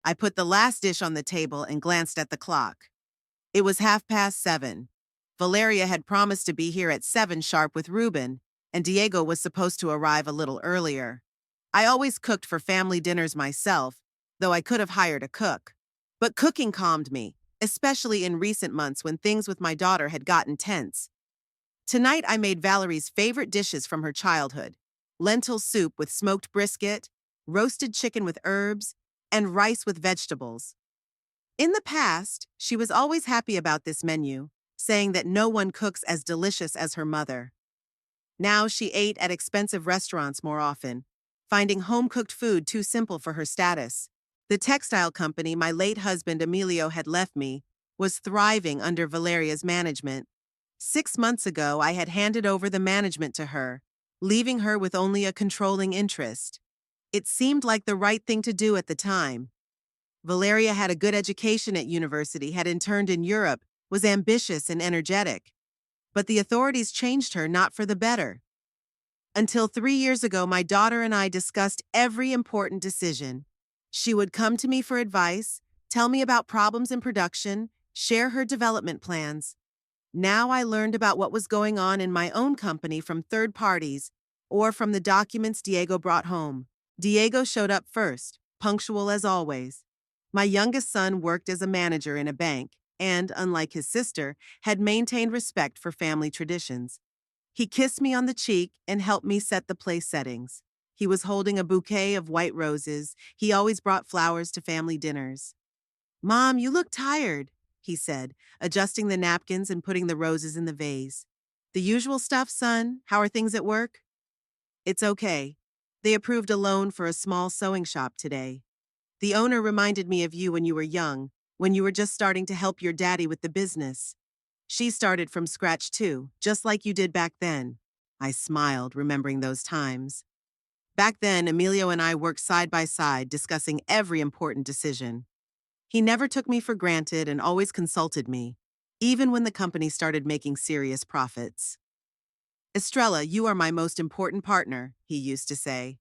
I put the last dish on the table and glanced at the clock. It was 7:30. Valeria had promised to be here at 7 sharp with Ruben, and Diego was supposed to arrive a little earlier. I always cooked for family dinners myself, though I could have hired a cook. But cooking calmed me, especially in recent months when things with my daughter had gotten tense. Tonight I made Valerie's favorite dishes from her childhood: lentil soup with smoked brisket, roasted chicken with herbs, and rice with vegetables. In the past, she was always happy about this menu, saying that no one cooks as delicious as her mother. Now she ate at expensive restaurants more often, finding home-cooked food too simple for her status. The textile company my late husband Emilio had left me was thriving under Valeria's management. 6 months ago, I had handed over the management to her, leaving her with only a controlling interest. It seemed like the right thing to do at the time. Valeria had a good education at university, had interned in Europe, was ambitious and energetic. But the authorities changed her not for the better. Until 3 years ago, my daughter and I discussed every important decision. She would come to me for advice, tell me about problems in production, share her development plans. Now I learned about what was going on in my own company from third parties or from the documents Diego brought home. Diego showed up first, punctual as always. My youngest son worked as a manager in a bank and, unlike his sister, had maintained respect for family traditions. He kissed me on the cheek and helped me set the place settings. He was holding a bouquet of white roses. He always brought flowers to family dinners. "Mom, you look tired," he said, adjusting the napkins and putting the roses in the vase. "The usual stuff, son. How are things at work?" "It's okay. They approved a loan for a small sewing shop today. The owner reminded me of you when you were young, when you were just starting to help your daddy with the business. She started from scratch too, just like you did back then." I smiled, remembering those times. Back then, Emilio and I worked side by side, discussing every important decision. He never took me for granted and always consulted me, even when the company started making serious profits. "Estrella, you are my most important partner," he used to say.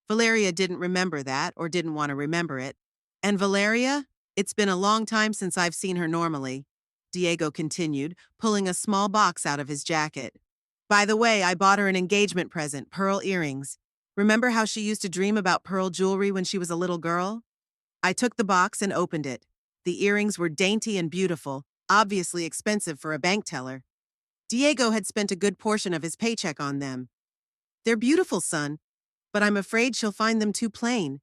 Valeria didn't remember that or didn't want to remember it. "And Valeria, it's been a long time since I've seen her normally," Diego continued, pulling a small box out of his jacket. "By the way, I bought her an engagement present, pearl earrings. Remember how she used to dream about pearl jewelry when she was a little girl?" I took the box and opened it. The earrings were dainty and beautiful, obviously expensive for a bank teller. Diego had spent a good portion of his paycheck on them. "They're beautiful, son, but I'm afraid she'll find them too plain.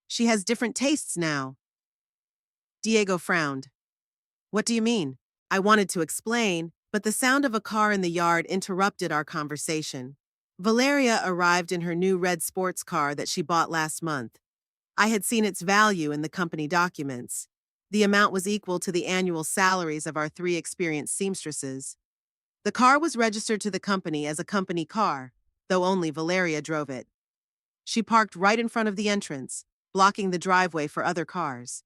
She has different tastes now." Diego frowned. "What do you mean?" I wanted to explain, but the sound of a car in the yard interrupted our conversation. Valeria arrived in her new red sports car that she bought last month. I had seen its value in the company documents. The amount was equal to the annual salaries of our 3 experienced seamstresses. The car was registered to the company as a company car, though only Valeria drove it. She parked right in front of the entrance, blocking the driveway for other cars.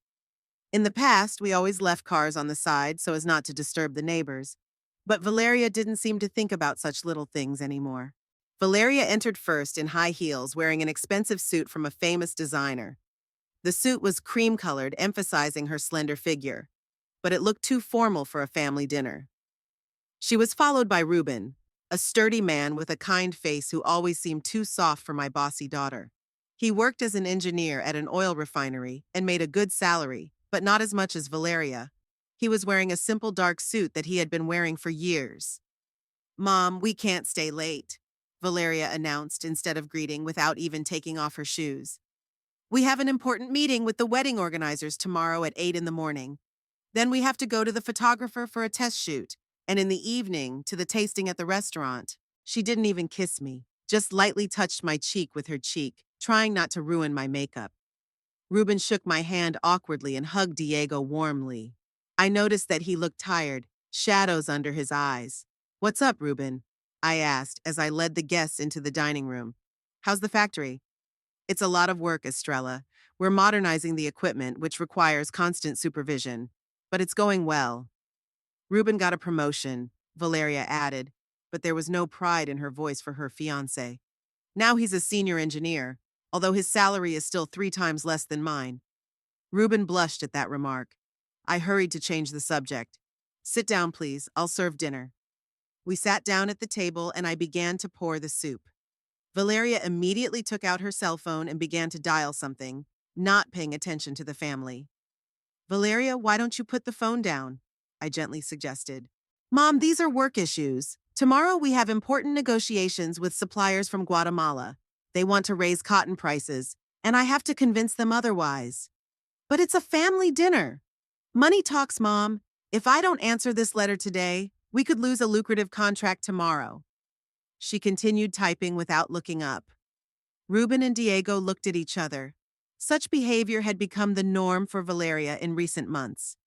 In the past, we always left cars on the side so as not to disturb the neighbors, but Valeria didn't seem to think about such little things anymore. Valeria entered first in high heels, wearing an expensive suit from a famous designer. The suit was cream-colored, emphasizing her slender figure, but it looked too formal for a family dinner. She was followed by Ruben, a sturdy man with a kind face who always seemed too soft for my bossy daughter. He worked as an engineer at an oil refinery and made a good salary, but not as much as Valeria. He was wearing a simple dark suit that he had been wearing for years. "Mom, we can't stay late," Valeria announced instead of greeting, without even taking off her shoes. "We have an important meeting with the wedding organizers tomorrow at 8 in the morning. Then we have to go to the photographer for a test shoot, and in the evening to the tasting at the restaurant." She didn't even kiss me, just lightly touched my cheek with her cheek, trying not to ruin my makeup. Ruben shook my hand awkwardly and hugged Diego warmly. I noticed that he looked tired, shadows under his eyes. "What's up, Ruben?" I asked as I led the guests into the dining room. "How's the factory?" "It's a lot of work, Estrella. We're modernizing the equipment, which requires constant supervision. But it's going well." "Ruben got a promotion," Valeria added, but there was no pride in her voice for her fiancé. "Now he's a senior engineer, although his salary is still 3 times less than mine." Reuben blushed at that remark. I hurried to change the subject. Sit down, please. I'll serve dinner. We sat down at the table and I began to pour the soup. Valeria immediately took out her cell phone and began to dial something, not paying attention to the family. Valeria, why don't you put the phone down? I gently suggested. Mom, these are work issues. Tomorrow we have important negotiations with suppliers from Guatemala. They want to raise cotton prices, and I have to convince them otherwise. But it's a family dinner. Money talks, Mom. If I don't answer this letter today, we could lose a lucrative contract tomorrow. She continued typing without looking up. Reuben and Diego looked at each other. Such behavior had become the norm for Valeria in recent months.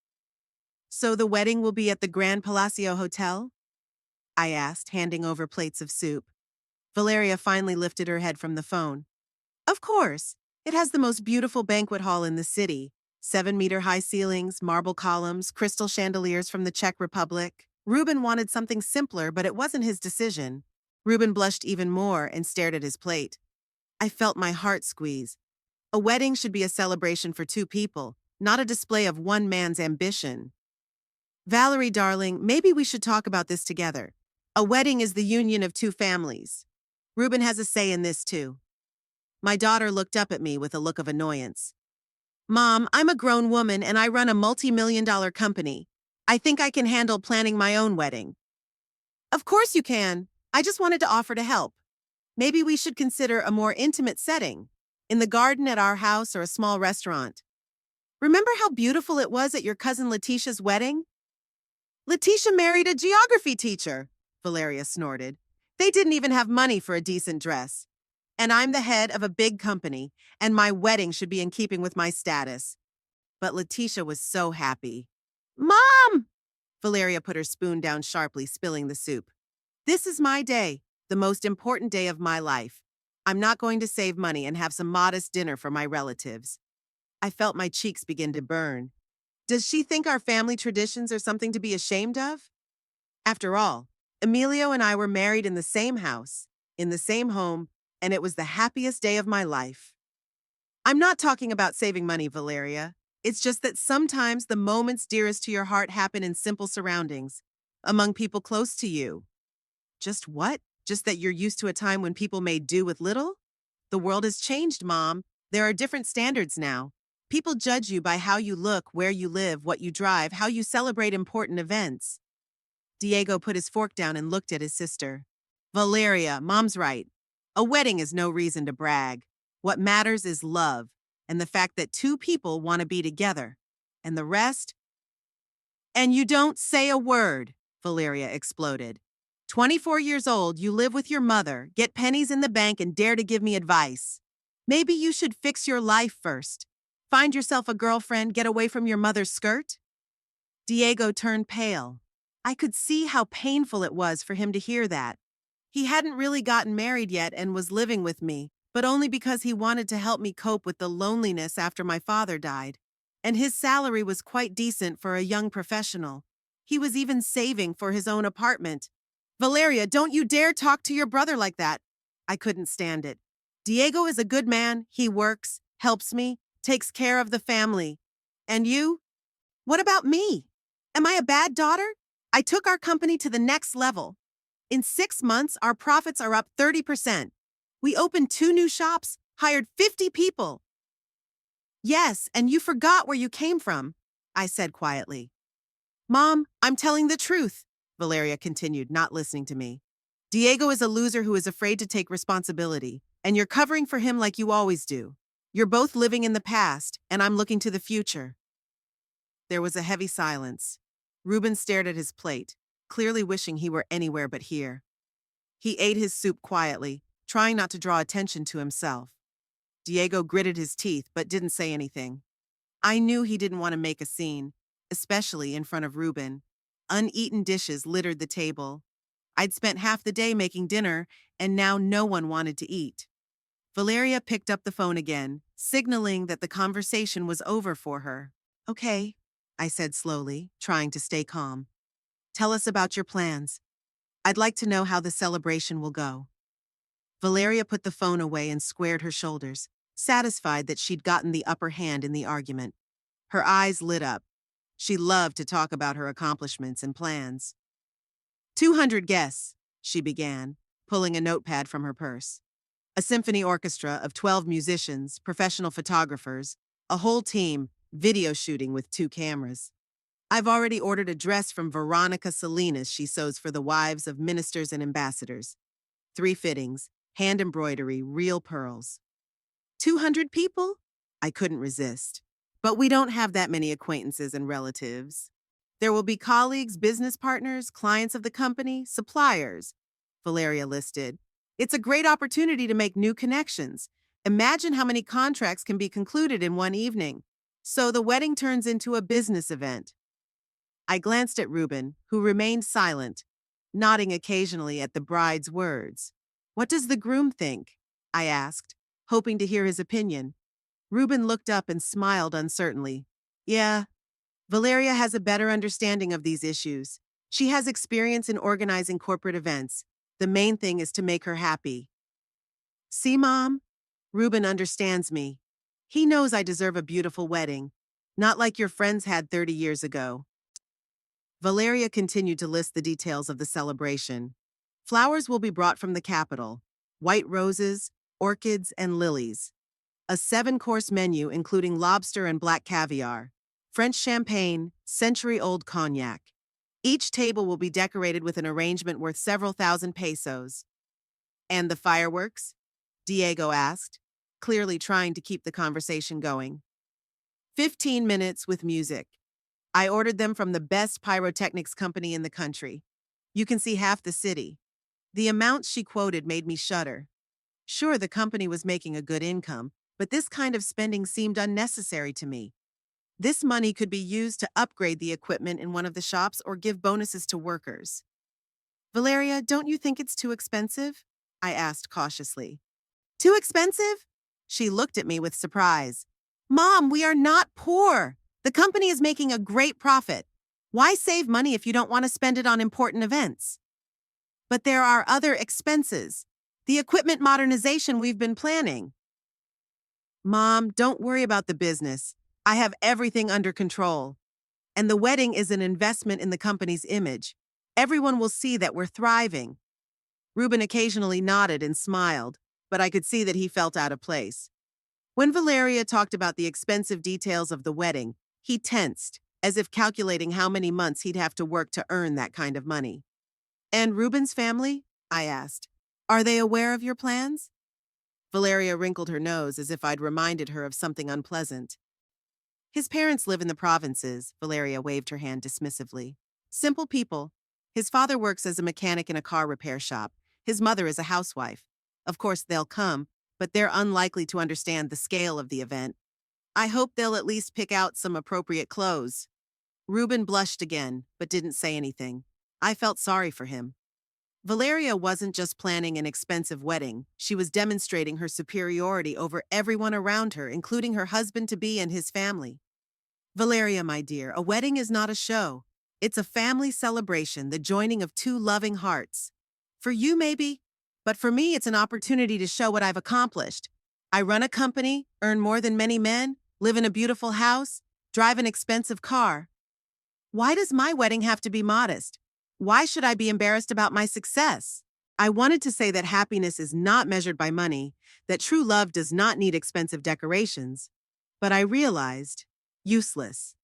So the wedding will be at the Grand Palacio Hotel? I asked, handing over plates of soup. Valeria finally lifted her head from the phone. Of course. It has the most beautiful banquet hall in the city. 7-meter-high ceilings, marble columns, crystal chandeliers from the Czech Republic. Reuben wanted something simpler, but it wasn't his decision. Reuben blushed even more and stared at his plate. I felt my heart squeeze. A wedding should be a celebration for two people, not a display of one man's ambition. Valerie, darling, maybe we should talk about this together. A wedding is the union of two families. Reuben has a say in this too. My daughter looked up at me with a look of annoyance. Mom, I'm a grown woman and I run a multi-million-dollar company. I think I can handle planning my own wedding. Of course you can. I just wanted to offer to help. Maybe we should consider a more intimate setting, in the garden at our house or a small restaurant. Remember how beautiful it was at your cousin Letitia's wedding? Letitia married a geography teacher, Valeria snorted. They didn't even have money for a decent dress. And I'm the head of a big company, and my wedding should be in keeping with my status. But Letitia was so happy. Mom! Valeria put her spoon down sharply, spilling the soup. This is my day, the most important day of my life. I'm not going to save money and have some modest dinner for my relatives. I felt my cheeks begin to burn. Does she think our family traditions are something to be ashamed of? After all, Emilio and I were married in the same house, in the same home, and it was the happiest day of my life. I'm not talking about saving money, Valeria. It's just that sometimes the moments dearest to your heart happen in simple surroundings, among people close to you. Just what? Just that you're used to a time when people made do with little? The world has changed, Mom. There are different standards now. People judge you by how you look, where you live, what you drive, how you celebrate important events. Diego put his fork down and looked at his sister. Valeria, Mom's right. A wedding is no reason to brag. What matters is love, and the fact that two people want to be together. And the rest? And you don't say a word, Valeria exploded. 24 years old, you live with your mother, get pennies in the bank, and dare to give me advice. Maybe you should fix your life first. Find yourself a girlfriend, get away from your mother's skirt? Diego turned pale. I could see how painful it was for him to hear that. He hadn't really gotten married yet and was living with me, but only because he wanted to help me cope with the loneliness after my father died. And his salary was quite decent for a young professional. He was even saving for his own apartment. Valeria, don't you dare talk to your brother like that. I couldn't stand it. Diego is a good man. He works, helps me, takes care of the family. And you? What about me? Am I a bad daughter? I took our company to the next level. In 6 months, our profits are up 30%. We opened 2 new shops, hired 50 people. Yes, and you forgot where you came from, I said quietly. Mom, I'm telling the truth, Valeria continued, not listening to me. Diego is a loser who is afraid to take responsibility, and you're covering for him like you always do. You're both living in the past, and I'm looking to the future. There was a heavy silence. Reuben stared at his plate, clearly wishing he were anywhere but here. He ate his soup quietly, trying not to draw attention to himself. Diego gritted his teeth but didn't say anything. I knew he didn't want to make a scene, especially in front of Reuben. Uneaten dishes littered the table. I'd spent half the day making dinner, and now no one wanted to eat. Valeria picked up the phone again, signaling that the conversation was over for her. Okay, I said slowly, trying to stay calm. Tell us about your plans. I'd like to know how the celebration will go. Valeria put the phone away and squared her shoulders, satisfied that she'd gotten the upper hand in the argument. Her eyes lit up. She loved to talk about her accomplishments and plans. 200 guests, she began, pulling a notepad from her purse. A symphony orchestra of 12 musicians, professional photographers, a whole team, video shooting with 2 cameras. I've already ordered a dress from Veronica Salinas she sews for the wives of ministers and ambassadors. 3 fittings, hand embroidery, real pearls. 200 people? I couldn't resist. But we don't have that many acquaintances and relatives. There will be colleagues, business partners, clients of the company, suppliers, Valeria listed. It's a great opportunity to make new connections. Imagine how many contracts can be concluded in one evening. So the wedding turns into a business event. I glanced at Reuben, who remained silent, nodding occasionally at the bride's words. What does the groom think? I asked, hoping to hear his opinion. Reuben looked up and smiled uncertainly. Yeah, Valeria has a better understanding of these issues. She has experience in organizing corporate events. The main thing is to make her happy. See, Mom? Reuben understands me. He knows I deserve a beautiful wedding, not like your friends had 30 years ago. Valeria continued to list the details of the celebration. Flowers will be brought from the capital, white roses, orchids, and lilies. A 7-course menu including lobster and black caviar, French champagne, century-old cognac. Each table will be decorated with an arrangement worth several thousand pesos. And the fireworks? Diego asked, clearly trying to keep the conversation going. 15 minutes with music. I ordered them from the best pyrotechnics company in the country. You can see half the city. The amounts she quoted made me shudder. Sure, the company was making a good income, but this kind of spending seemed unnecessary to me. This money could be used to upgrade the equipment in one of the shops or give bonuses to workers. Valeria, don't you think it's too expensive? I asked cautiously. Too expensive? She looked at me with surprise. Mom, we are not poor. The company is making a great profit. Why save money if you don't want to spend it on important events? But there are other expenses. The equipment modernization we've been planning. Mom, don't worry about the business. I have everything under control. And the wedding is an investment in the company's image. Everyone will see that we're thriving. Reuben occasionally nodded and smiled, but I could see that he felt out of place. When Valeria talked about the expensive details of the wedding, he tensed, as if calculating how many months he'd have to work to earn that kind of money. And Reuben's family? I asked. Are they aware of your plans? Valeria wrinkled her nose as if I'd reminded her of something unpleasant. His parents live in the provinces, Valeria waved her hand dismissively. Simple people. His father works as a mechanic in a car repair shop. His mother is a housewife. Of course, they'll come, but they're unlikely to understand the scale of the event. I hope they'll at least pick out some appropriate clothes. Reuben blushed again, but didn't say anything. I felt sorry for him. Valeria wasn't just planning an expensive wedding, she was demonstrating her superiority over everyone around her, including her husband-to-be and his family. Valeria, my dear, a wedding is not a show. It's a family celebration, the joining of 2 loving hearts. For you, maybe, but for me, it's an opportunity to show what I've accomplished. I run a company, earn more than many men, live in a beautiful house, drive an expensive car. Why does my wedding have to be modest? Why should I be embarrassed about my success? I wanted to say that happiness is not measured by money, that true love does not need expensive decorations. But I realized, useless.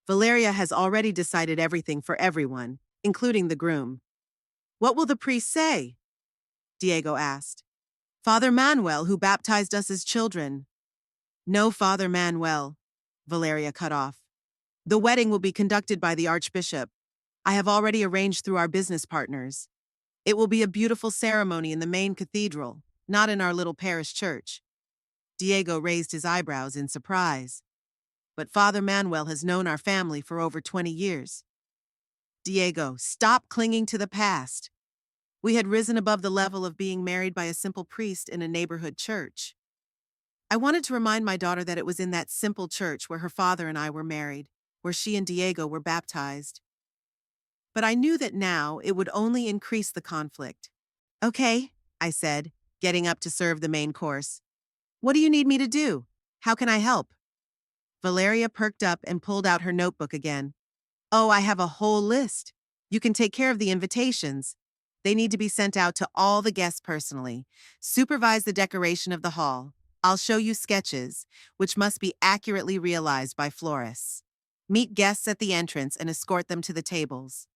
Valeria has already decided everything for everyone, including the groom. What will the priest say? Diego asked. Father Manuel, who baptized us as children. No, Father Manuel, Valeria cut off. The wedding will be conducted by the Archbishop. I have already arranged through our business partners. It will be a beautiful ceremony in the main cathedral, not in our little parish church. Diego raised his eyebrows in surprise. But Father Manuel has known our family for over 20 years. Diego, stop clinging to the past. We had risen above the level of being married by a simple priest in a neighborhood church. I wanted to remind my daughter that it was in that simple church where her father and I were married, where she and Diego were baptized. But I knew that now it would only increase the conflict. Okay, I said, getting up to serve the main course. What do you need me to do? How can I help? Valeria perked up and pulled out her notebook again. Oh, I have a whole list. You can take care of the invitations. They need to be sent out to all the guests personally. Supervise the decoration of the hall. I'll show you sketches, which must be accurately realized by florists. Meet guests at the entrance and escort them to the tables.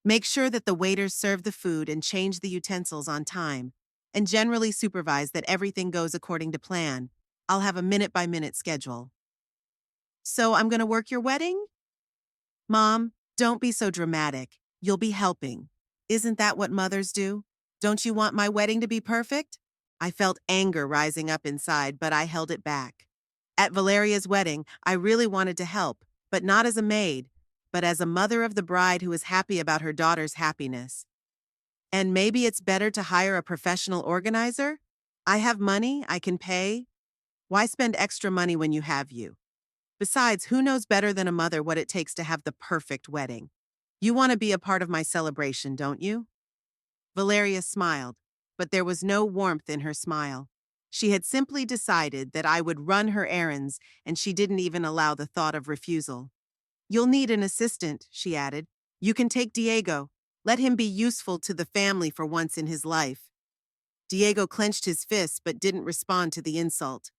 Make sure that the waiters serve the food and change the utensils on time, and generally supervise that everything goes according to plan. I'll have a minute-by-minute schedule. So I'm going to work your wedding? Mom, don't be so dramatic. You'll be helping. Isn't that what mothers do? Don't you want my wedding to be perfect? I felt anger rising up inside, but I held it back. At Valeria's wedding, I really wanted to help, but not as a maid, but as a mother of the bride who is happy about her daughter's happiness. And maybe it's better to hire a professional organizer? I have money, I can pay. Why spend extra money when you have you? Besides, who knows better than a mother what it takes to have the perfect wedding? You want to be a part of my celebration, don't you? Valeria smiled, but there was no warmth in her smile. She had simply decided that I would run her errands, and she didn't even allow the thought of refusal. You'll need an assistant, she added. You can take Diego. Let him be useful to the family for once in his life. Diego clenched his fists but didn't respond to the insult.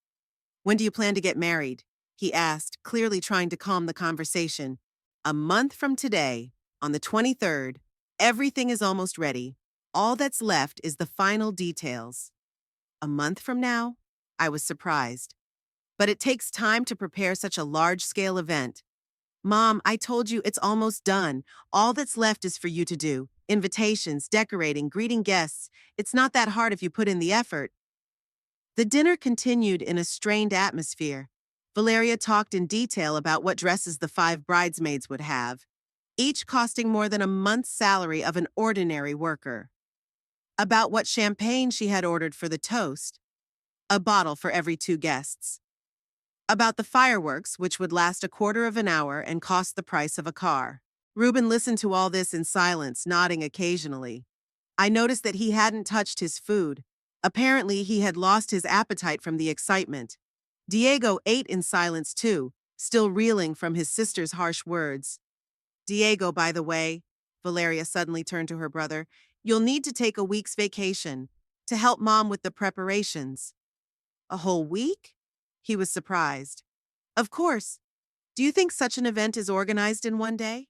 When do you plan to get married? He asked, clearly trying to calm the conversation. A month from today, on the 23rd, everything is almost ready. All that's left is the final details. A month from now? I was surprised. But it takes time to prepare such a large-scale event. Mom, I told you it's almost done. All that's left is for you to do. Invitations, decorating, greeting guests. It's not that hard if you put in the effort. The dinner continued in a strained atmosphere. Valeria talked in detail about what dresses the 5 bridesmaids would have, each costing more than a month's salary of an ordinary worker. About what champagne she had ordered for the toast, a bottle for every 2 guests. About the fireworks, which would last a quarter of an hour and cost the price of a car. Reuben listened to all this in silence, nodding occasionally. I noticed that he hadn't touched his food. Apparently, he had lost his appetite from the excitement. Diego ate in silence too, still reeling from his sister's harsh words. Diego, by the way, Valeria suddenly turned to her brother, you'll need to take a week's vacation to help Mom with the preparations. A whole week? He was surprised. Of course. Do you think such an event is organized in one day?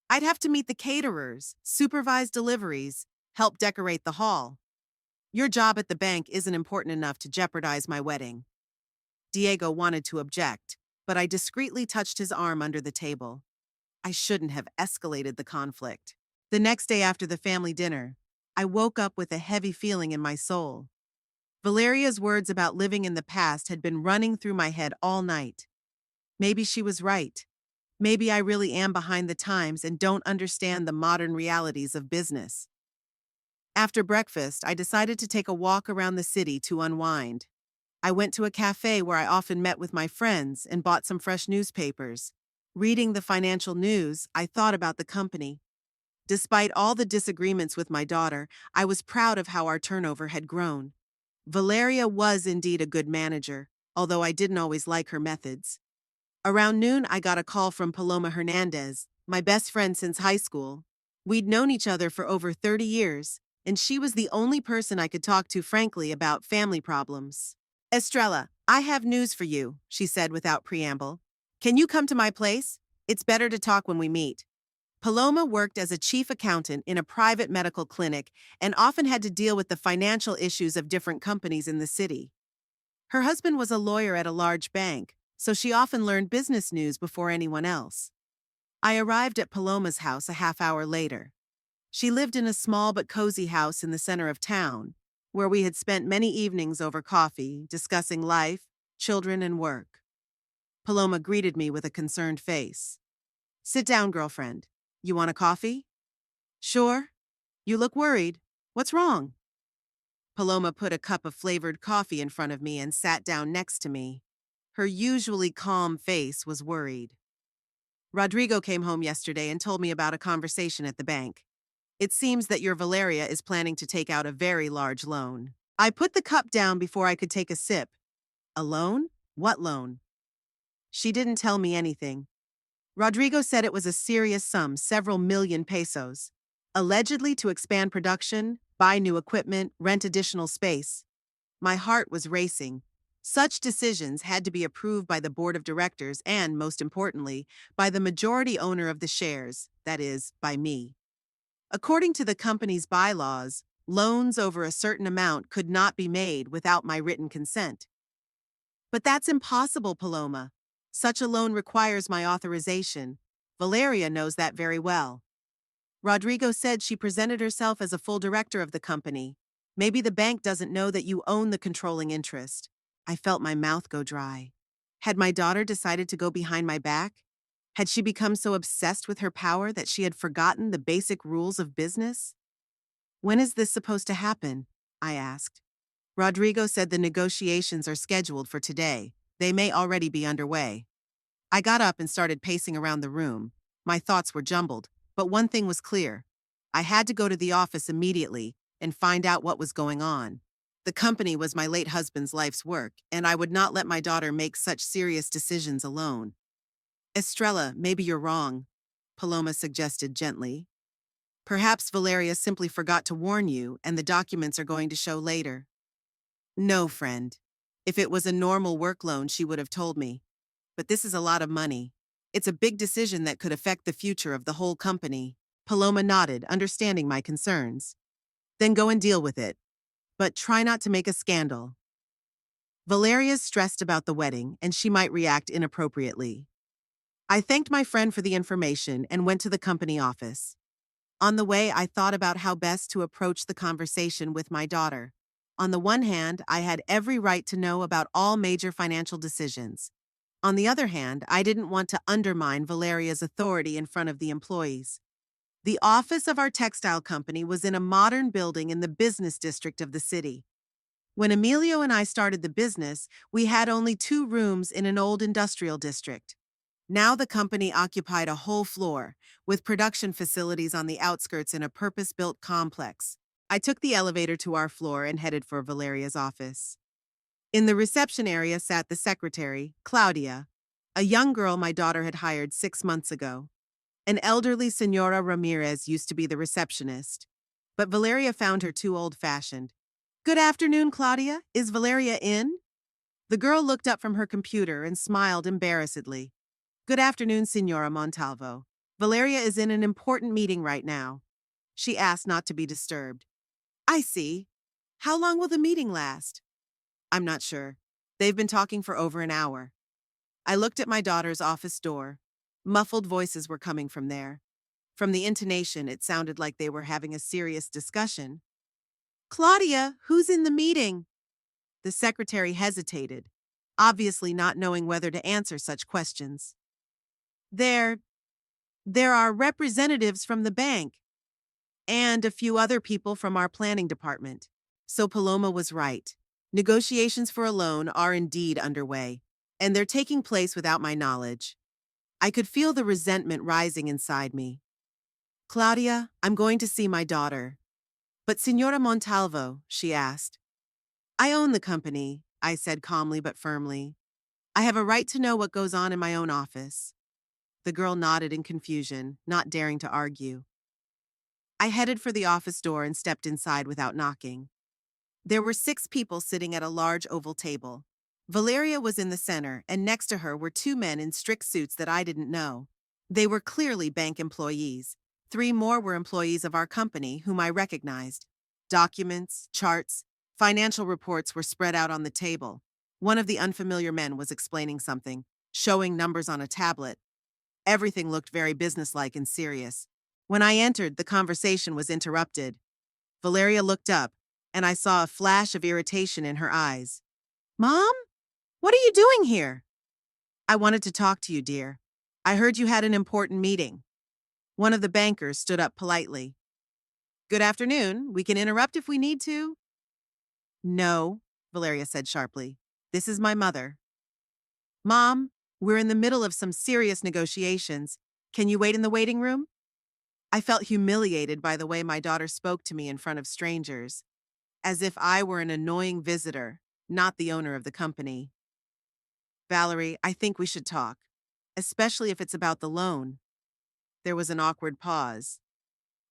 I'd have to meet the caterers, supervise deliveries, help decorate the hall. Your job at the bank isn't important enough to jeopardize my wedding. Diego wanted to object, but I discreetly touched his arm under the table. I shouldn't have escalated the conflict. The next day after the family dinner, I woke up with a heavy feeling in my soul. Valeria's words about living in the past had been running through my head all night. Maybe she was right. Maybe I really am behind the times and don't understand the modern realities of business. After breakfast, I decided to take a walk around the city to unwind. I went to a cafe where I often met with my friends and bought some fresh newspapers. Reading the financial news, I thought about the company. Despite all the disagreements with my daughter, I was proud of how our turnover had grown. Valeria was indeed a good manager, although I didn't always like her methods. Around noon, I got a call from Paloma Hernandez, my best friend since high school. We'd known each other for over 30 years, and she was the only person I could talk to frankly about family problems. Estrella, I have news for you, she said without preamble. Can you come to my place? It's better to talk when we meet. Paloma worked as a chief accountant in a private medical clinic and often had to deal with the financial issues of different companies in the city. Her husband was a lawyer at a large bank, so she often learned business news before anyone else. I arrived at Paloma's house a half hour later. She lived in a small but cozy house in the center of town, where we had spent many evenings over coffee, discussing life, children, and work. Paloma greeted me with a concerned face. Sit down, girlfriend. You want a coffee? Sure. You look worried. What's wrong? Paloma put a cup of flavored coffee in front of me and sat down next to me. Her usually calm face was worried. Rodrigo came home yesterday and told me about a conversation at the bank. It seems that your Valeria is planning to take out a very large loan. I put the cup down before I could take a sip. A loan? What loan? She didn't tell me anything. Rodrigo said it was a serious sum, several million pesos. Allegedly to expand production, buy new equipment, rent additional space. My heart was racing. Such decisions had to be approved by the board of directors and, most importantly, by the majority owner of the shares, that is, by me. According to the company's bylaws, loans over a certain amount could not be made without my written consent. But that's impossible, Paloma. Such a loan requires my authorization. Valeria knows that very well. Rodrigo said she presented herself as a full director of the company. Maybe the bank doesn't know that you own the controlling interest. I felt my mouth go dry. Had my daughter decided to go behind my back? Had she become so obsessed with her power that she had forgotten the basic rules of business? When is this supposed to happen? I asked. Rodrigo said the negotiations are scheduled for today. They may already be underway. I got up and started pacing around the room. My thoughts were jumbled, but one thing was clear. I had to go to the office immediately and find out what was going on. The company was my late husband's life's work, and I would not let my daughter make such serious decisions alone. Estrella, maybe you're wrong, Paloma suggested gently. Perhaps Valeria simply forgot to warn you, and the documents are going to show later. No, friend. If it was a normal work loan, she would have told me. But this is a lot of money. It's a big decision that could affect the future of the whole company. Paloma nodded, understanding my concerns. Then go and deal with it. But try not to make a scandal. Valeria's stressed about the wedding, and she might react inappropriately. I thanked my friend for the information and went to the company office. On the way, I thought about how best to approach the conversation with my daughter. On the one hand, I had every right to know about all major financial decisions. On the other hand, I didn't want to undermine Valeria's authority in front of the employees. The office of our textile company was in a modern building in the business district of the city. When Emilio and I started the business, we had only 2 rooms in an old industrial district. Now the company occupied a whole floor, with production facilities on the outskirts in a purpose-built complex. I took the elevator to our floor and headed for Valeria's office. In the reception area sat the secretary, Claudia, a young girl my daughter had hired 6 months ago. An elderly Senora Ramirez used to be the receptionist, but Valeria found her too old-fashioned. "Good afternoon, Claudia. Is Valeria in?" The girl looked up from her computer and smiled embarrassedly. "Good afternoon, Senora Montalvo. Valeria is in an important meeting right now." She asked not to be disturbed. "I see. How long will the meeting last?" "I'm not sure. They've been talking for over an hour." I looked at my daughter's office door. Muffled voices were coming from there. From the intonation, it sounded like they were having a serious discussion. "Claudia, who's in the meeting?" The secretary hesitated, obviously not knowing whether to answer such questions. There are representatives from the bank and a few other people from our planning department." So Paloma was right. Negotiations for a loan are indeed underway, and they're taking place without my knowledge. I could feel the resentment rising inside me. "Claudia, I'm going to see my daughter." "But Senora Montalvo," she asked. "I own the company," I said calmly but firmly. "I have a right to know what goes on in my own office." The girl nodded in confusion, not daring to argue. I headed for the office door and stepped inside without knocking. There were 6 people sitting at a large oval table. Valeria was in the center, and next to her were 2 men in strict suits that I didn't know. They were clearly bank employees. 3 more were employees of our company, whom I recognized. Documents, charts, financial reports were spread out on the table. One of the unfamiliar men was explaining something, showing numbers on a tablet. Everything looked very businesslike and serious. When I entered, the conversation was interrupted. Valeria looked up, and I saw a flash of irritation in her eyes. "Mom? What are you doing here?" "I wanted to talk to you, dear. I heard you had an important meeting." One of the bankers stood up politely. "Good afternoon. We can interrupt if we need to." "No," Valeria said sharply. "This is my mother." "Mom, we're in the middle of some serious negotiations. Can you wait in the waiting room?" I felt humiliated by the way my daughter spoke to me in front of strangers, as if I were an annoying visitor, not the owner of the company. Valerie, I think we should talk, especially if it's about the loan. There was an awkward pause.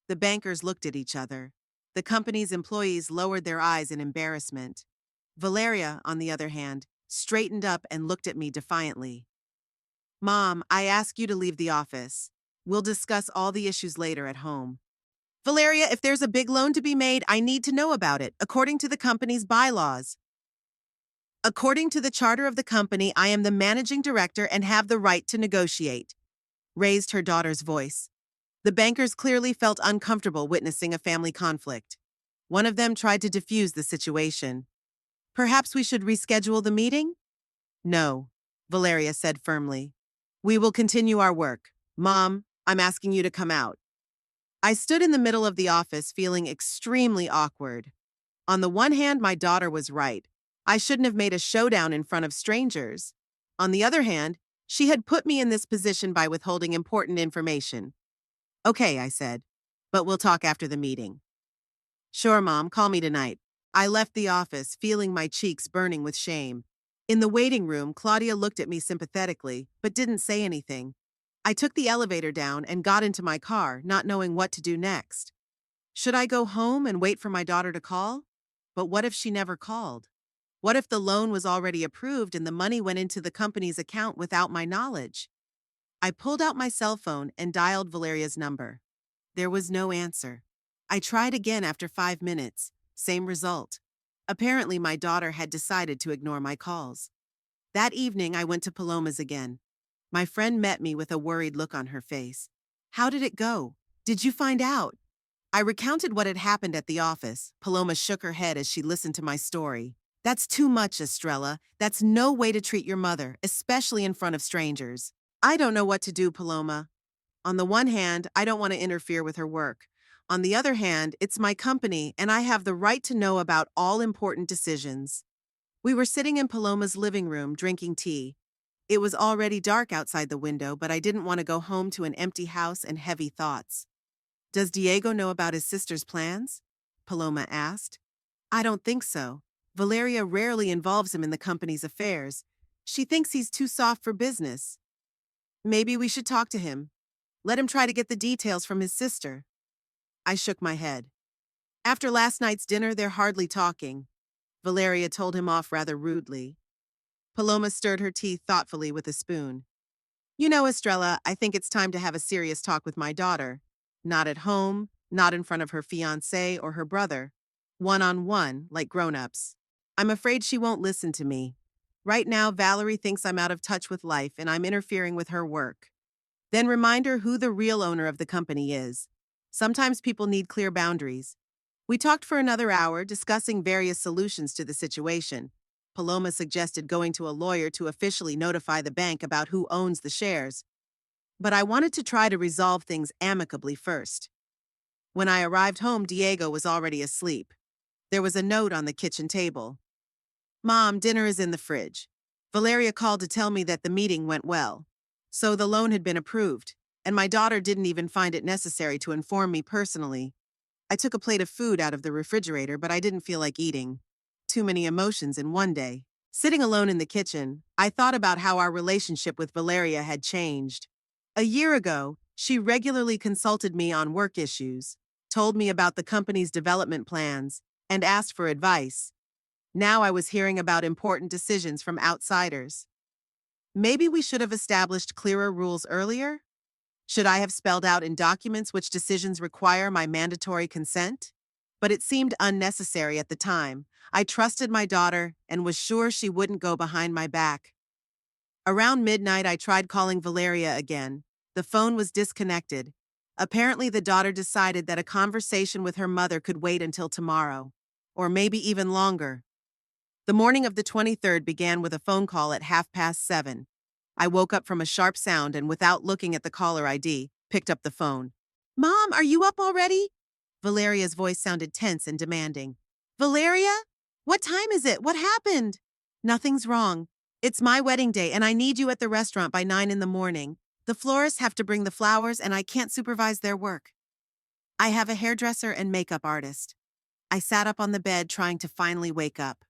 The bankers looked at each other. The company's employees lowered their eyes in embarrassment. Valeria, on the other hand, straightened up and looked at me defiantly. Mom, I ask you to leave the office. We'll discuss all the issues later at home. Valeria, if there's a big loan to be made, I need to know about it, according to the company's bylaws. According to the charter of the company, I am the managing director and have the right to negotiate, raised her daughter's voice. The bankers clearly felt uncomfortable witnessing a family conflict. One of them tried to diffuse the situation. Perhaps we should reschedule the meeting? No, Valeria said firmly. We will continue our work. Mom, I'm asking you to come out. I stood in the middle of the office feeling extremely awkward. On the one hand, my daughter was right. I shouldn't have made a showdown in front of strangers. On the other hand, she had put me in this position by withholding important information. Okay, I said, but we'll talk after the meeting. Sure, Mom, call me tonight. I left the office, feeling my cheeks burning with shame. In the waiting room, Claudia looked at me sympathetically, but didn't say anything. I took the elevator down and got into my car, not knowing what to do next. Should I go home and wait for my daughter to call? But what if she never called? What if the loan was already approved and the money went into the company's account without my knowledge? I pulled out my cell phone and dialed Valeria's number. There was no answer. I tried again after 5 minutes. Same result. Apparently, my daughter had decided to ignore my calls. That evening, I went to Paloma's again. My friend met me with a worried look on her face. How did it go? Did you find out? I recounted what had happened at the office. Paloma shook her head as she listened to my story. That's too much, Estrella. That's no way to treat your mother, especially in front of strangers. I don't know what to do, Paloma. On the one hand, I don't want to interfere with her work. On the other hand, it's my company, and I have the right to know about all important decisions. We were sitting in Paloma's living room drinking tea. It was already dark outside the window, but I didn't want to go home to an empty house and heavy thoughts. Does Diego know about his sister's plans? Paloma asked. I don't think so. Valeria rarely involves him in the company's affairs. She thinks he's too soft for business. Maybe we should talk to him. Let him try to get the details from his sister. I shook my head. After last night's dinner, they're hardly talking. Valeria told him off rather rudely. Paloma stirred her tea thoughtfully with a spoon. You know, Estrella, I think it's time to have a serious talk with my daughter. Not at home, not in front of her fiancé or her brother. One-on-one, like grown-ups. I'm afraid she won't listen to me. Right now, Valerie thinks I'm out of touch with life and I'm interfering with her work. Then remind her who the real owner of the company is. Sometimes people need clear boundaries. We talked for another hour, discussing various solutions to the situation. Paloma suggested going to a lawyer to officially notify the bank about who owns the shares. But I wanted to try to resolve things amicably first. When I arrived home, Diego was already asleep. There was a note on the kitchen table. Mom, dinner is in the fridge. Valeria called to tell me that the meeting went well. So the loan had been approved, and my daughter didn't even find it necessary to inform me personally. I took a plate of food out of the refrigerator, but I didn't feel like eating. Too many emotions in one day. Sitting alone in the kitchen, I thought about how our relationship with Valeria had changed. A year ago, she regularly consulted me on work issues, told me about the company's development plans, and asked for advice. Now I was hearing about important decisions from outsiders. Maybe we should have established clearer rules earlier? Should I have spelled out in documents which decisions require my mandatory consent? But it seemed unnecessary at the time. I trusted my daughter and was sure she wouldn't go behind my back. Around midnight, I tried calling Valeria again. The phone was disconnected. Apparently, the daughter decided that a conversation with her mother could wait until tomorrow, or maybe even longer. The morning of the 23rd began with a phone call at 7:30. I woke up from a sharp sound and, without looking at the caller ID, picked up the phone. Mom, are you up already? Valeria's voice sounded tense and demanding. Valeria? What time is it? What happened? Nothing's wrong. It's my wedding day and I need you at the restaurant by 9 in the morning. The florists have to bring the flowers and I can't supervise their work. I have a hairdresser and makeup artist. I sat up on the bed trying to finally wake up.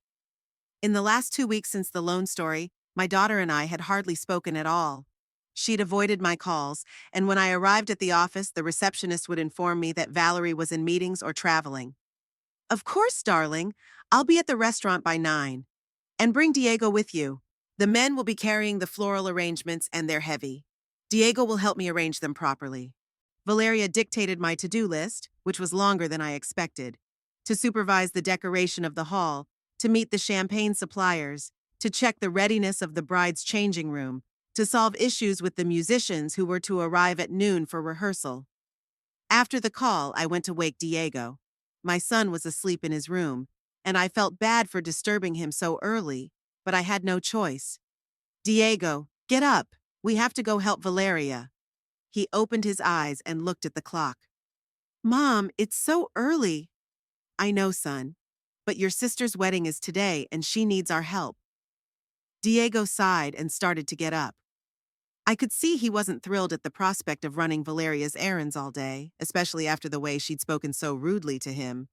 In the last 2 weeks since the loan story, My daughter and I had hardly spoken at all. She'd avoided my calls, and when I arrived at the office, the receptionist would inform me that Valerie was in meetings or traveling. Of course, darling. I'll be at the restaurant by 9. And bring Diego with you. The men will be carrying the floral arrangements and they're heavy. Diego will help me arrange them properly. Valeria dictated my to-do list, which was longer than I expected, to supervise the decoration of the hall, to meet the champagne suppliers, to check the readiness of the bride's changing room, to solve issues with the musicians who were to arrive at noon for rehearsal. After the call, I went to wake Diego. My son was asleep in his room, and I felt bad for disturbing him so early, but I had no choice. Diego, get up. We have to go help Valeria. He opened his eyes and looked at the clock. Mom, it's so early. I know, son, but your sister's wedding is today and she needs our help. Diego sighed and started to get up. I could see he wasn't thrilled at the prospect of running Valeria's errands all day, especially after the way she'd spoken so rudely to him.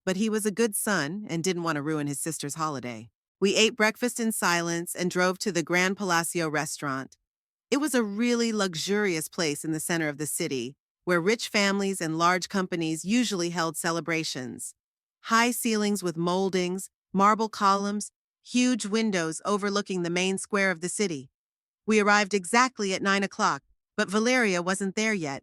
But he was a good son and didn't want to ruin his sister's holiday. We ate breakfast in silence and drove to the Grand Palacio restaurant. It was a really luxurious place in the center of the city, where rich families and large companies usually held celebrations. High ceilings with moldings, marble columns, huge windows overlooking the main square of the city. We arrived exactly at 9 o'clock, but Valeria wasn't there yet.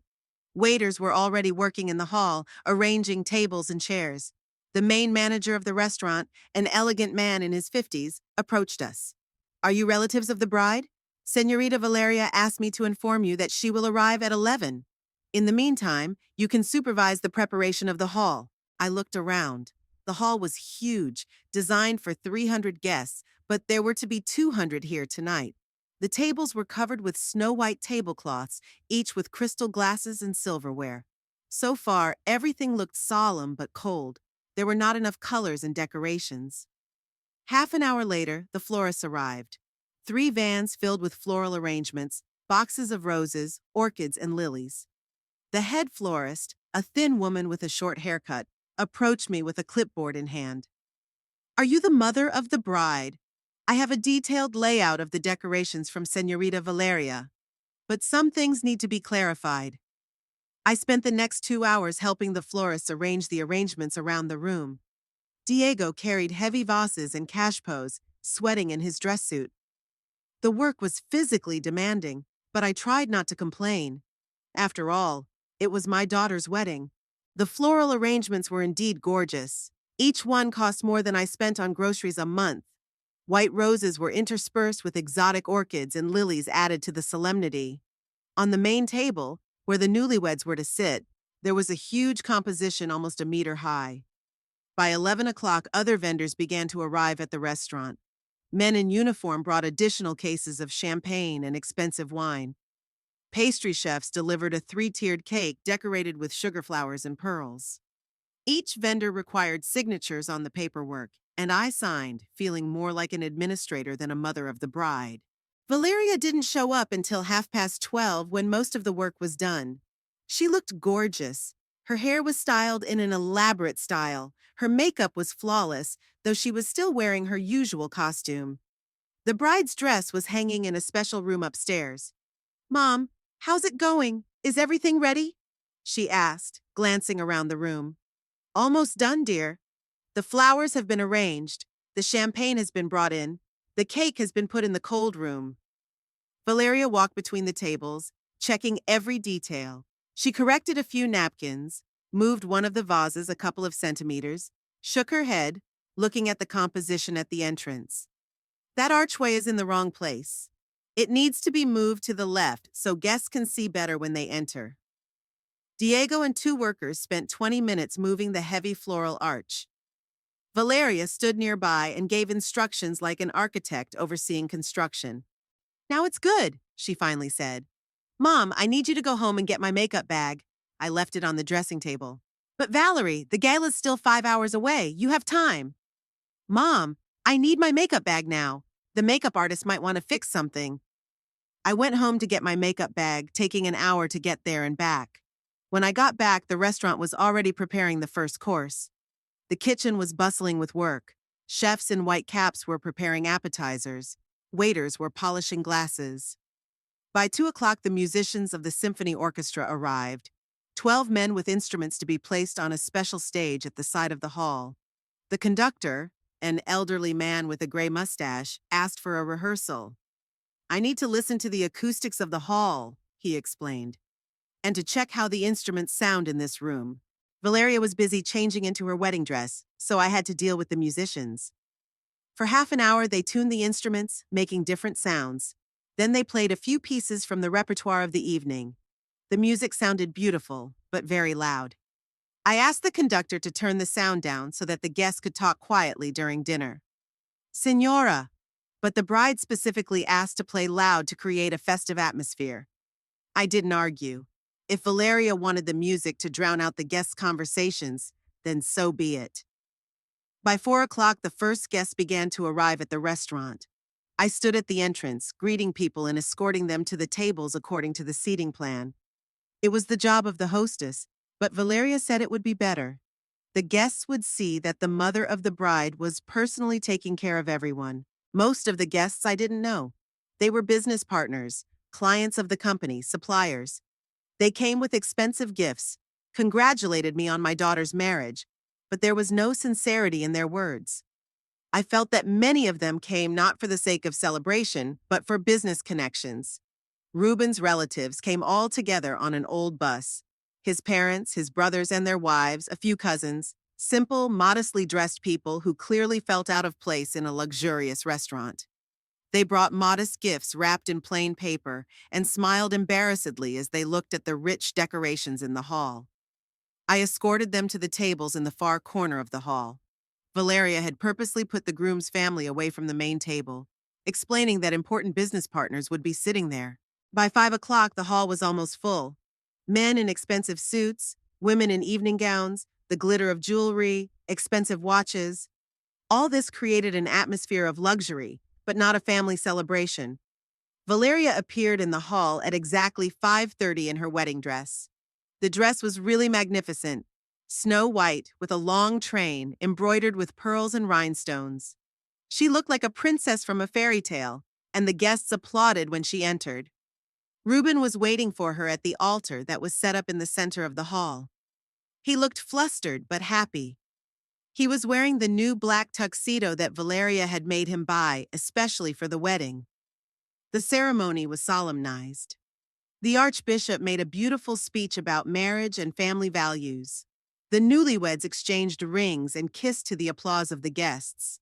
Waiters were already working in the hall, arranging tables and chairs. The main manager of the restaurant, an elegant man in his 50s, approached us. Are you relatives of the bride? Señorita Valeria asked me to inform you that she will arrive at 11. In the meantime, you can supervise the preparation of the hall. I looked around. The hall was huge, designed for 300 guests, but there were to be 200 here tonight. The tables were covered with snow-white tablecloths, each with crystal glasses and silverware. So far, everything looked solemn but cold. There were not enough colors and decorations. Half an hour later, the florists arrived. 3 vans filled with floral arrangements, boxes of roses, orchids, and lilies. The head florist, a thin woman with a short haircut, approached me with a clipboard in hand. Are you the mother of the bride? I have a detailed layout of the decorations from Señorita Valeria, but some things need to be clarified. I spent the next 2 hours helping the florists arrange the arrangements around the room. Diego carried heavy vases and cachepos, sweating in his dress suit. The work was physically demanding, but I tried not to complain. After all, it was my daughter's wedding. The floral arrangements were indeed gorgeous. Each one cost more than I spent on groceries a month. White roses were interspersed with exotic orchids and lilies added to the solemnity. On the main table, where the newlyweds were to sit, there was a huge composition almost a meter high. By 11 o'clock, other vendors began to arrive at the restaurant. Men in uniform brought additional cases of champagne and expensive wine. Pastry chefs delivered a 3-tiered cake decorated with sugar flowers and pearls. Each vendor required signatures on the paperwork, and I signed, feeling more like an administrator than a mother of the bride. Valeria didn't show up until 12:30 when most of the work was done. She looked gorgeous. Her hair was styled in an elaborate style. Her makeup was flawless, though she was still wearing her usual costume. The bride's dress was hanging in a special room upstairs. Mom, how's it going? Is everything ready? She asked, glancing around the room. Almost done, dear. The flowers have been arranged. The champagne has been brought in. The cake has been put in the cold room. Valeria walked between the tables, checking every detail. She corrected a few napkins, moved one of the vases a couple of centimeters, shook her head, looking at the composition at the entrance. That archway is in the wrong place. It needs to be moved to the left so guests can see better when they enter. Diego and 2 workers spent 20 minutes moving the heavy floral arch. Valeria stood nearby and gave instructions like an architect overseeing construction. Now it's good, she finally said. Mom, I need you to go home and get my makeup bag. I left it on the dressing table. But Valerie, the gala's still 5 hours away. You have time. Mom, I need my makeup bag now. The makeup artist might want to fix something. I went home to get my makeup bag, taking an hour to get there and back. When I got back, the restaurant was already preparing the first course. The kitchen was bustling with work. Chefs in white caps were preparing appetizers. Waiters were polishing glasses. By 2 o'clock, the musicians of the symphony orchestra arrived, 12 men with instruments to be placed on a special stage at the side of the hall. The conductor, an elderly man with a gray mustache, asked for a rehearsal. "I need to listen to the acoustics of the hall," he explained, "and to check how the instruments sound in this room." Valeria was busy changing into her wedding dress, so I had to deal with the musicians. For half an hour, they tuned the instruments, making different sounds. Then they played a few pieces from the repertoire of the evening. The music sounded beautiful, but very loud. I asked the conductor to turn the sound down so that the guests could talk quietly during dinner. "Signora," but the bride specifically asked to play loud to create a festive atmosphere. I didn't argue. If Valeria wanted the music to drown out the guests' conversations, then so be it. By 4 o'clock, the first guests began to arrive at the restaurant. I stood at the entrance, greeting people and escorting them to the tables according to the seating plan. It was the job of the hostess, but Valeria said it would be better. The guests would see that the mother of the bride was personally taking care of everyone. Most of the guests I didn't know. They were business partners, clients of the company, suppliers. They came with expensive gifts, congratulated me on my daughter's marriage, but there was no sincerity in their words. I felt that many of them came not for the sake of celebration, but for business connections. Reuben's relatives came all together on an old bus. His parents, his brothers and their wives, a few cousins, simple, modestly dressed people who clearly felt out of place in a luxurious restaurant. They brought modest gifts wrapped in plain paper and smiled embarrassedly as they looked at the rich decorations in the hall. I escorted them to the tables in the far corner of the hall. Valeria had purposely put the groom's family away from the main table, explaining that important business partners would be sitting there. By 5 o'clock, the hall was almost full. Men in expensive suits, women in evening gowns, the glitter of jewelry, expensive watches. All this created an atmosphere of luxury, but not a family celebration. Valeria appeared in the hall at exactly 5:30 in her wedding dress. The dress was really magnificent, snow white with a long train embroidered with pearls and rhinestones. She looked like a princess from a fairy tale, and the guests applauded when she entered. Reuben was waiting for her at the altar that was set up in the center of the hall. He looked flustered but happy. He was wearing the new black tuxedo that Valeria had made him buy, especially for the wedding. The ceremony was solemnized. The Archbishop made a beautiful speech about marriage and family values. The newlyweds exchanged rings and kissed to the applause of the guests.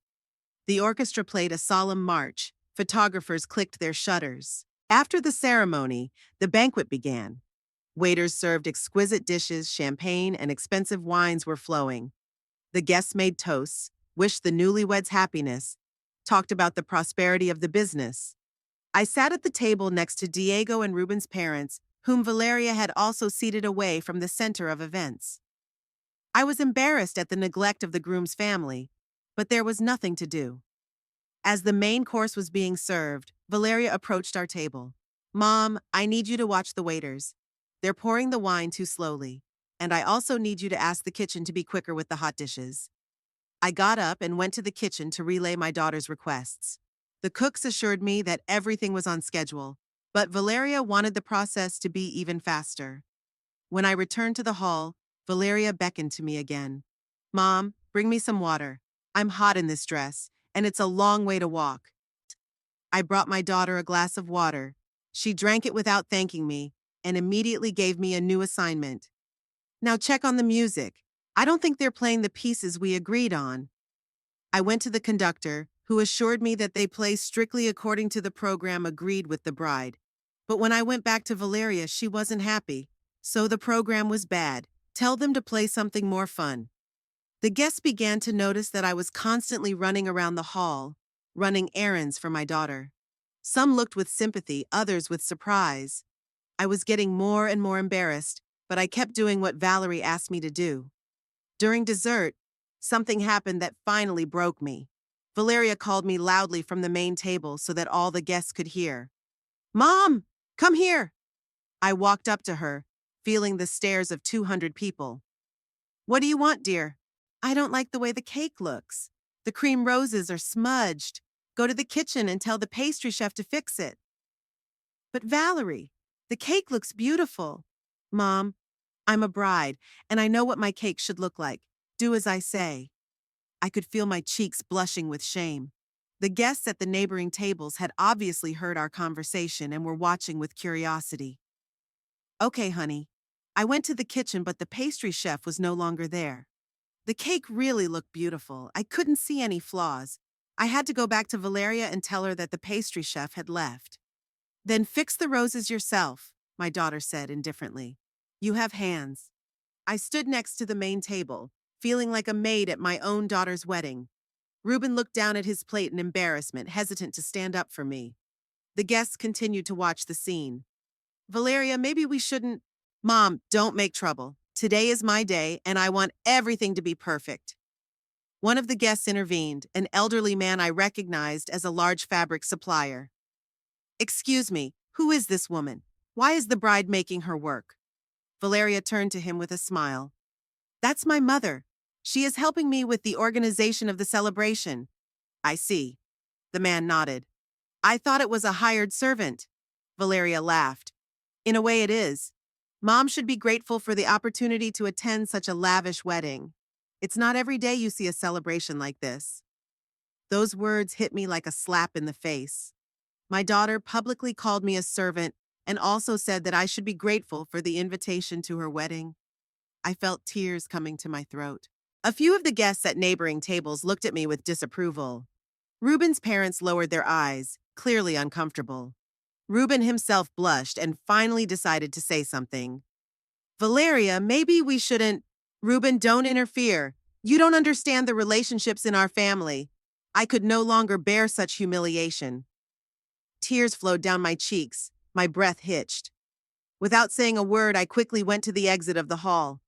The orchestra played a solemn march. Photographers clicked their shutters. After the ceremony, the banquet began. Waiters served exquisite dishes, champagne, and expensive wines were flowing. The guests made toasts, wished the newlyweds happiness, talked about the prosperity of the business. I sat at the table next to Diego and Reuben's parents, whom Valeria had also seated away from the center of events. I was embarrassed at the neglect of the groom's family, but there was nothing to do. As the main course was being served, Valeria approached our table. "Mom, I need you to watch the waiters. They're pouring the wine too slowly, and I also need you to ask the kitchen to be quicker with the hot dishes." I got up and went to the kitchen to relay my daughter's requests. The cooks assured me that everything was on schedule, but Valeria wanted the process to be even faster. When I returned to the hall, Valeria beckoned to me again. "Mom, bring me some water. I'm hot in this dress, and it's a long way to walk." I brought my daughter a glass of water. She drank it without thanking me, and immediately gave me a new assignment. "Now check on the music. I don't think they're playing the pieces we agreed on." I went to the conductor, who assured me that they play strictly according to the program agreed with the bride. But when I went back to Valeria, she wasn't happy. "So the program was bad. Tell them to play something more fun." The guests began to notice that I was constantly running around the hall, running errands for my daughter. Some looked with sympathy, others with surprise. I was getting more and more embarrassed, but I kept doing what Valerie asked me to do. During dessert, something happened that finally broke me. Valeria called me loudly from the main table so that all the guests could hear. "Mom, come here!" I walked up to her, feeling the stares of 200 people. "What do you want, dear?" "I don't like the way the cake looks. The cream roses are smudged. Go to the kitchen and tell the pastry chef to fix it. But Valerie, the cake looks beautiful. Mom, I'm a bride, and I know what my cake should look like. Do as I say. I could feel my cheeks blushing with shame. The guests at the neighboring tables had obviously heard our conversation and were watching with curiosity. Okay, honey. I went to the kitchen, but the pastry chef was no longer there. The cake really looked beautiful. I couldn't see any flaws. I had to go back to Valeria and tell her that the pastry chef had left. Then fix the roses yourself, my daughter said indifferently. You have hands. I stood next to the main table, feeling like a maid at my own daughter's wedding. Reuben looked down at his plate in embarrassment, hesitant to stand up for me. The guests continued to watch the scene. Valeria, maybe we shouldn't. Mom, don't make trouble. Today is my day, and I want everything to be perfect. One of the guests intervened, an elderly man I recognized as a large fabric supplier. Excuse me, who is this woman? Why is the bride making her work? Valeria turned to him with a smile. That's my mother. She is helping me with the organization of the celebration. I see. The man nodded. I thought it was a hired servant. Valeria laughed. In a way it is. Mom should be grateful for the opportunity to attend such a lavish wedding. It's not every day you see a celebration like this. Those words hit me like a slap in the face. My daughter publicly called me a servant and also said that I should be grateful for the invitation to her wedding. I felt tears coming to my throat. A few of the guests at neighboring tables looked at me with disapproval. Reuben's parents lowered their eyes, clearly uncomfortable. Reuben himself blushed and finally decided to say something. Valeria, maybe we shouldn't. Reuben, don't interfere. You don't understand the relationships in our family. I could no longer bear such humiliation. Tears flowed down my cheeks, my breath hitched. Without saying a word, I quickly went to the exit of the hall.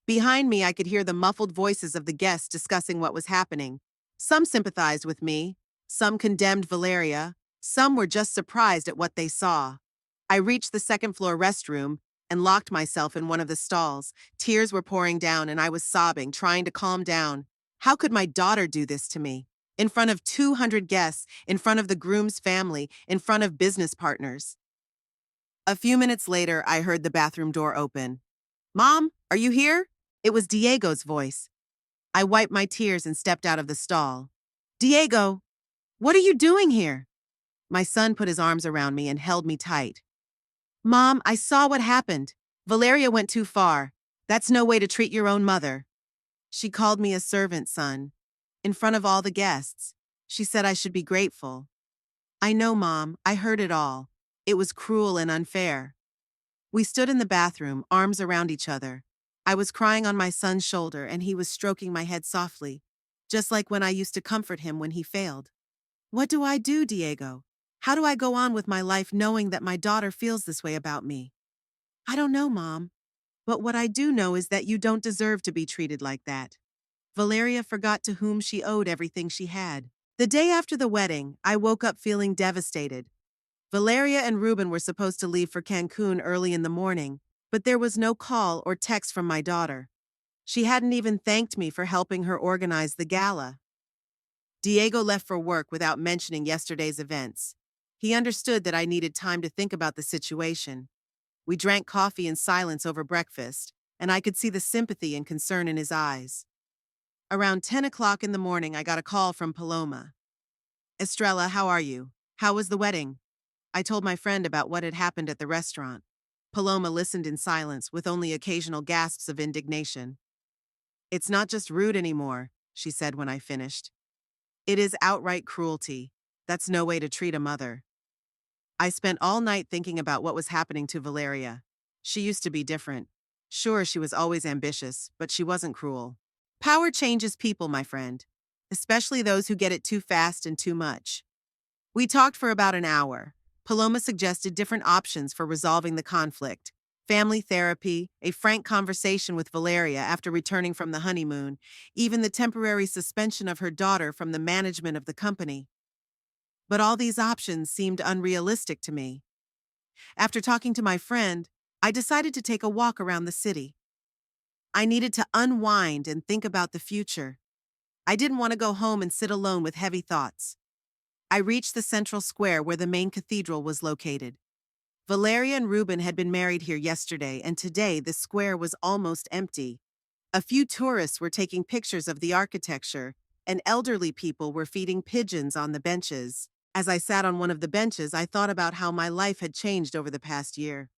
Behind me, I could hear the muffled voices of the guests discussing what was happening. Some sympathized with me, some condemned Valeria, some were just surprised at what they saw. I reached the second-floor restroom and locked myself in one of the stalls. Tears were pouring down and I was sobbing, trying to calm down. How could my daughter do this to me? In front of 200 guests, in front of the groom's family, in front of business partners. A few minutes later, I heard the bathroom door open. Mom, are you here? It was Diego's voice. I wiped my tears and stepped out of the stall. Diego, what are you doing here? My son put his arms around me and held me tight. Mom, I saw what happened. Valeria went too far. That's no way to treat your own mother. She called me a servant, son. In front of all the guests. She said I should be grateful. I know, Mom. I heard it all. It was cruel and unfair. We stood in the bathroom, arms around each other. I was crying on my son's shoulder and he was stroking my head softly, just like when I used to comfort him when he failed. What do I do, Diego? How do I go on with my life knowing that my daughter feels this way about me? I don't know, Mom. But what I do know is that you don't deserve to be treated like that. Valeria forgot to whom she owed everything she had. The day after the wedding, I woke up feeling devastated. Valeria and Reuben were supposed to leave for Cancun early in the morning, but there was no call or text from my daughter. She hadn't even thanked me for helping her organize the gala. Diego left for work without mentioning yesterday's events. He understood that I needed time to think about the situation. We drank coffee in silence over breakfast, and I could see the sympathy and concern in his eyes. Around 10 o'clock in the morning, I got a call from Paloma. Estrella, how are you? How was the wedding? I told my friend about what had happened at the restaurant. Paloma listened in silence, with only occasional gasps of indignation. It's not just rude anymore, she said when I finished. It is outright cruelty. That's no way to treat a mother. I spent all night thinking about what was happening to Valeria. She used to be different. Sure, she was always ambitious, but she wasn't cruel. Power changes people, my friend, especially those who get it too fast and too much. We talked for about an hour. Paloma suggested different options for resolving the conflict: family therapy, a frank conversation with Valeria after returning from the honeymoon, even the temporary suspension of her daughter from the management of the company. But all these options seemed unrealistic to me. After talking to my friend, I decided to take a walk around the city. I needed to unwind and think about the future. I didn't want to go home and sit alone with heavy thoughts. I reached the central square where the main cathedral was located. Valeria and Ruben had been married here yesterday, and today the square was almost empty. A few tourists were taking pictures of the architecture, and elderly people were feeding pigeons on the benches. As I sat on one of the benches, I thought about how my life had changed over the past year.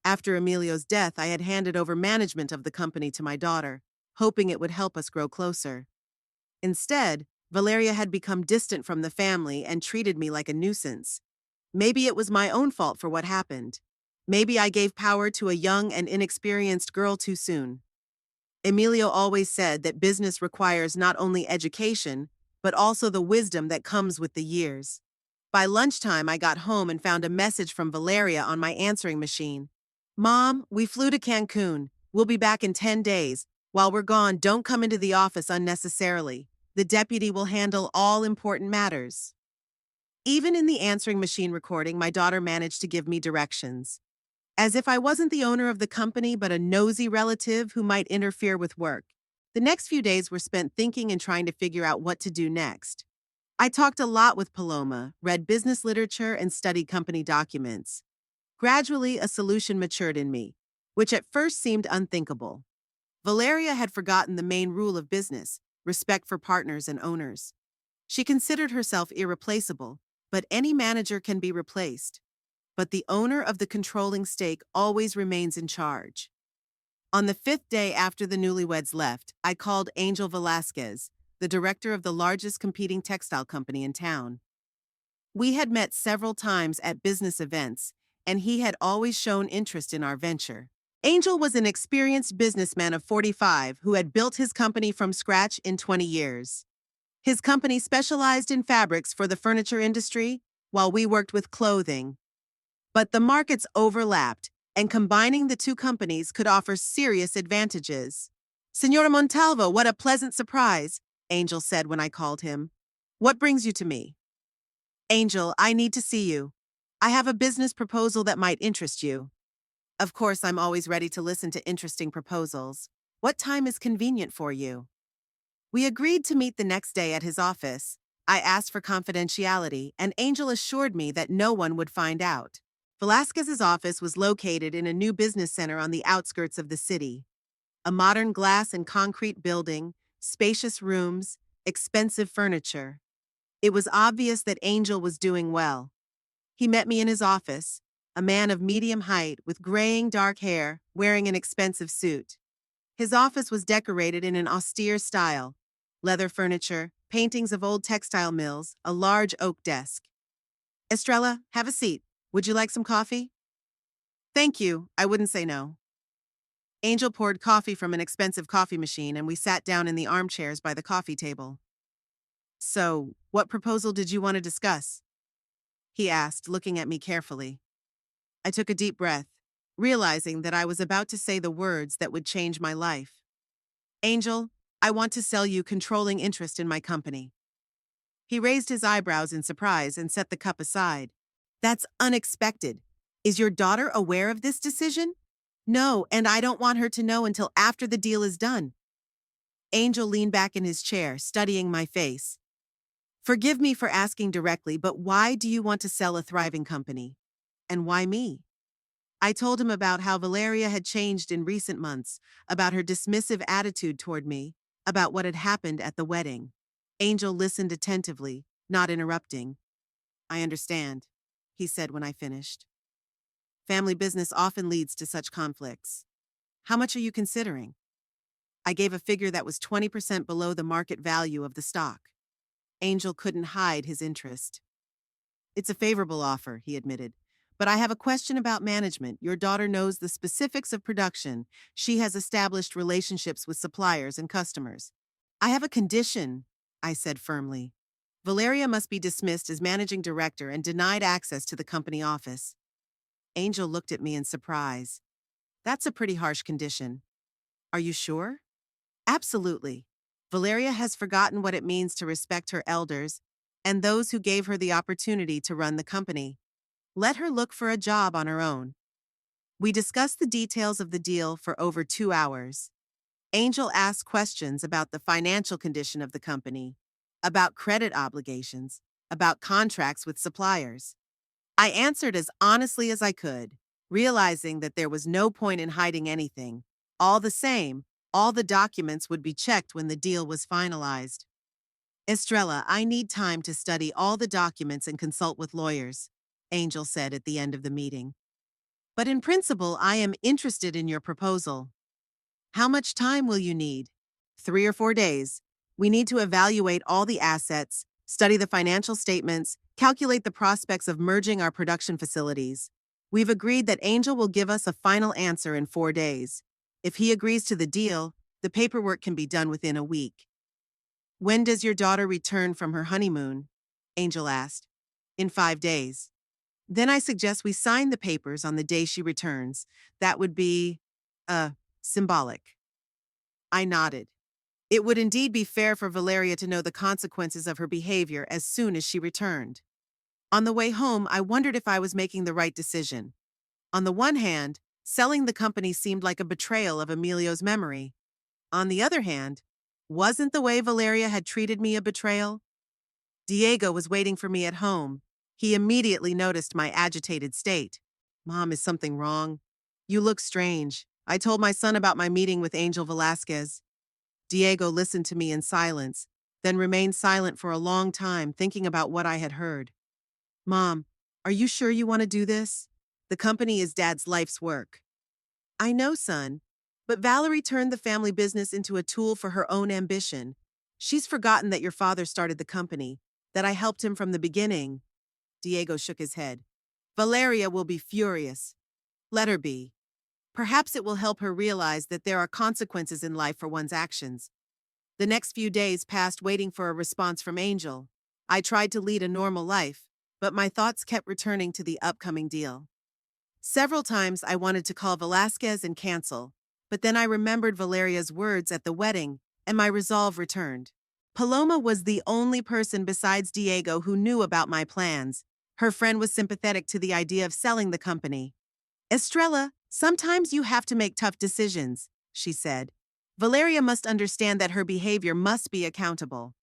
After Emilio's death, I had handed over management of the company to my daughter, hoping it would help us grow closer. Instead, Valeria had become distant from the family and treated me like a nuisance. Maybe it was my own fault for what happened. Maybe I gave power to a young and inexperienced girl too soon. Emilio always said that business requires not only education, but also the wisdom that comes with the years. By lunchtime, I got home and found a message from Valeria on my answering machine. Mom, we flew to Cancun. We'll be back in 10 days. While we're gone, don't come into the office unnecessarily. The deputy will handle all important matters. Even in the answering machine recording, my daughter managed to give me directions. As if I wasn't the owner of the company, but a nosy relative who might interfere with work. The next few days were spent thinking and trying to figure out what to do next. I talked a lot with Paloma, read business literature, and studied company documents. Gradually, a solution matured in me, which at first seemed unthinkable. Valeria had forgotten the main rule of business: respect for partners and owners. She considered herself irreplaceable, but any manager can be replaced. But the owner of the controlling stake always remains in charge. On the 5th day after the newlyweds left, I called Angel Velasquez, the director of the largest competing textile company in town. We had met several times at business events, and he had always shown interest in our venture. Angel was an experienced businessman of 45 who had built his company from scratch in 20 years. His company specialized in fabrics for the furniture industry, while we worked with clothing. But the markets overlapped, and combining the two companies could offer serious advantages. Senora Montalvo, what a pleasant surprise, Angel said when I called him. What brings you to me? Angel, I need to see you. I have a business proposal that might interest you. Of course, I'm always ready to listen to interesting proposals. What time is convenient for you? We agreed to meet the next day at his office. I asked for confidentiality, and Angel assured me that no one would find out. Velasquez's office was located in a new business center on the outskirts of the city. A modern glass and concrete building, spacious rooms, expensive furniture. It was obvious that Angel was doing well. He met me in his office, a man of medium height with graying dark hair, wearing an expensive suit. His office was decorated in an austere style: leather furniture, paintings of old textile mills, a large oak desk. Estrella, have a seat. Would you like some coffee? Thank you, I wouldn't say no. Angel poured coffee from an expensive coffee machine, and we sat down in the armchairs by the coffee table. So, what proposal did you want to discuss? He asked, looking at me carefully. I took a deep breath, realizing that I was about to say the words that would change my life. Angel, I want to sell you controlling interest in my company. He raised his eyebrows in surprise and set the cup aside. That's unexpected. Is your daughter aware of this decision? No, and I don't want her to know until after the deal is done. Angel leaned back in his chair, studying my face. Forgive me for asking directly, but why do you want to sell a thriving company? And why me? I told him about how Valeria had changed in recent months, about her dismissive attitude toward me, about what had happened at the wedding. Angel listened attentively, not interrupting. I understand, he said when I finished. Family business often leads to such conflicts. How much are you considering? I gave a figure that was 20% below the market value of the stock. Angel couldn't hide his interest. It's a favorable offer, he admitted. But I have a question about management. Your daughter knows the specifics of production. She has established relationships with suppliers and customers. I have a condition, I said firmly. Valeria must be dismissed as managing director and denied access to the company office. Angel looked at me in surprise. That's a pretty harsh condition. Are you sure? Absolutely. Valeria has forgotten what it means to respect her elders and those who gave her the opportunity to run the company. Let her look for a job on her own. We discussed the details of the deal for over 2 hours. Angel asked questions about the financial condition of the company, about credit obligations, about contracts with suppliers. I answered as honestly as I could, realizing that there was no point in hiding anything. All the same, all the documents would be checked when the deal was finalized. Estrella, I need time to study all the documents and consult with lawyers, Angel said at the end of the meeting. But in principle, I am interested in your proposal. How much time will you need? 3 or 4 days. We need to evaluate all the assets, study the financial statements, calculate the prospects of merging our production facilities. We've agreed that Angel will give us a final answer in 4 days. If he agrees to the deal, the paperwork can be done within a week. When does your daughter return from her honeymoon? Angel asked. In 5 days. Then I suggest we sign the papers on the day she returns. That would be, symbolic. I nodded. It would indeed be fair for Valeria to know the consequences of her behavior as soon as she returned. On the way home, I wondered if I was making the right decision. On the one hand, selling the company seemed like a betrayal of Emilio's memory. On the other hand, wasn't the way Valeria had treated me a betrayal? Diego was waiting for me at home. He immediately noticed my agitated state. Mom, is something wrong? You look strange. I told my son about my meeting with Angel Velasquez. Diego listened to me in silence, then remained silent for a long time, thinking about what I had heard. Mom, are you sure you want to do this? The company is Dad's life's work. I know, son, but Valerie turned the family business into a tool for her own ambition. She's forgotten that your father started the company, that I helped him from the beginning. Diego shook his head. Valeria will be furious. Let her be. Perhaps it will help her realize that there are consequences in life for one's actions. The next few days passed waiting for a response from Angel. I tried to lead a normal life, but my thoughts kept returning to the upcoming deal. Several times I wanted to call Velasquez and cancel, but then I remembered Valeria's words at the wedding, and my resolve returned. Paloma was the only person besides Diego who knew about my plans. Her friend was sympathetic to the idea of selling the company. Estrella, sometimes you have to make tough decisions, she said. Valeria must understand that her behavior must be accountable.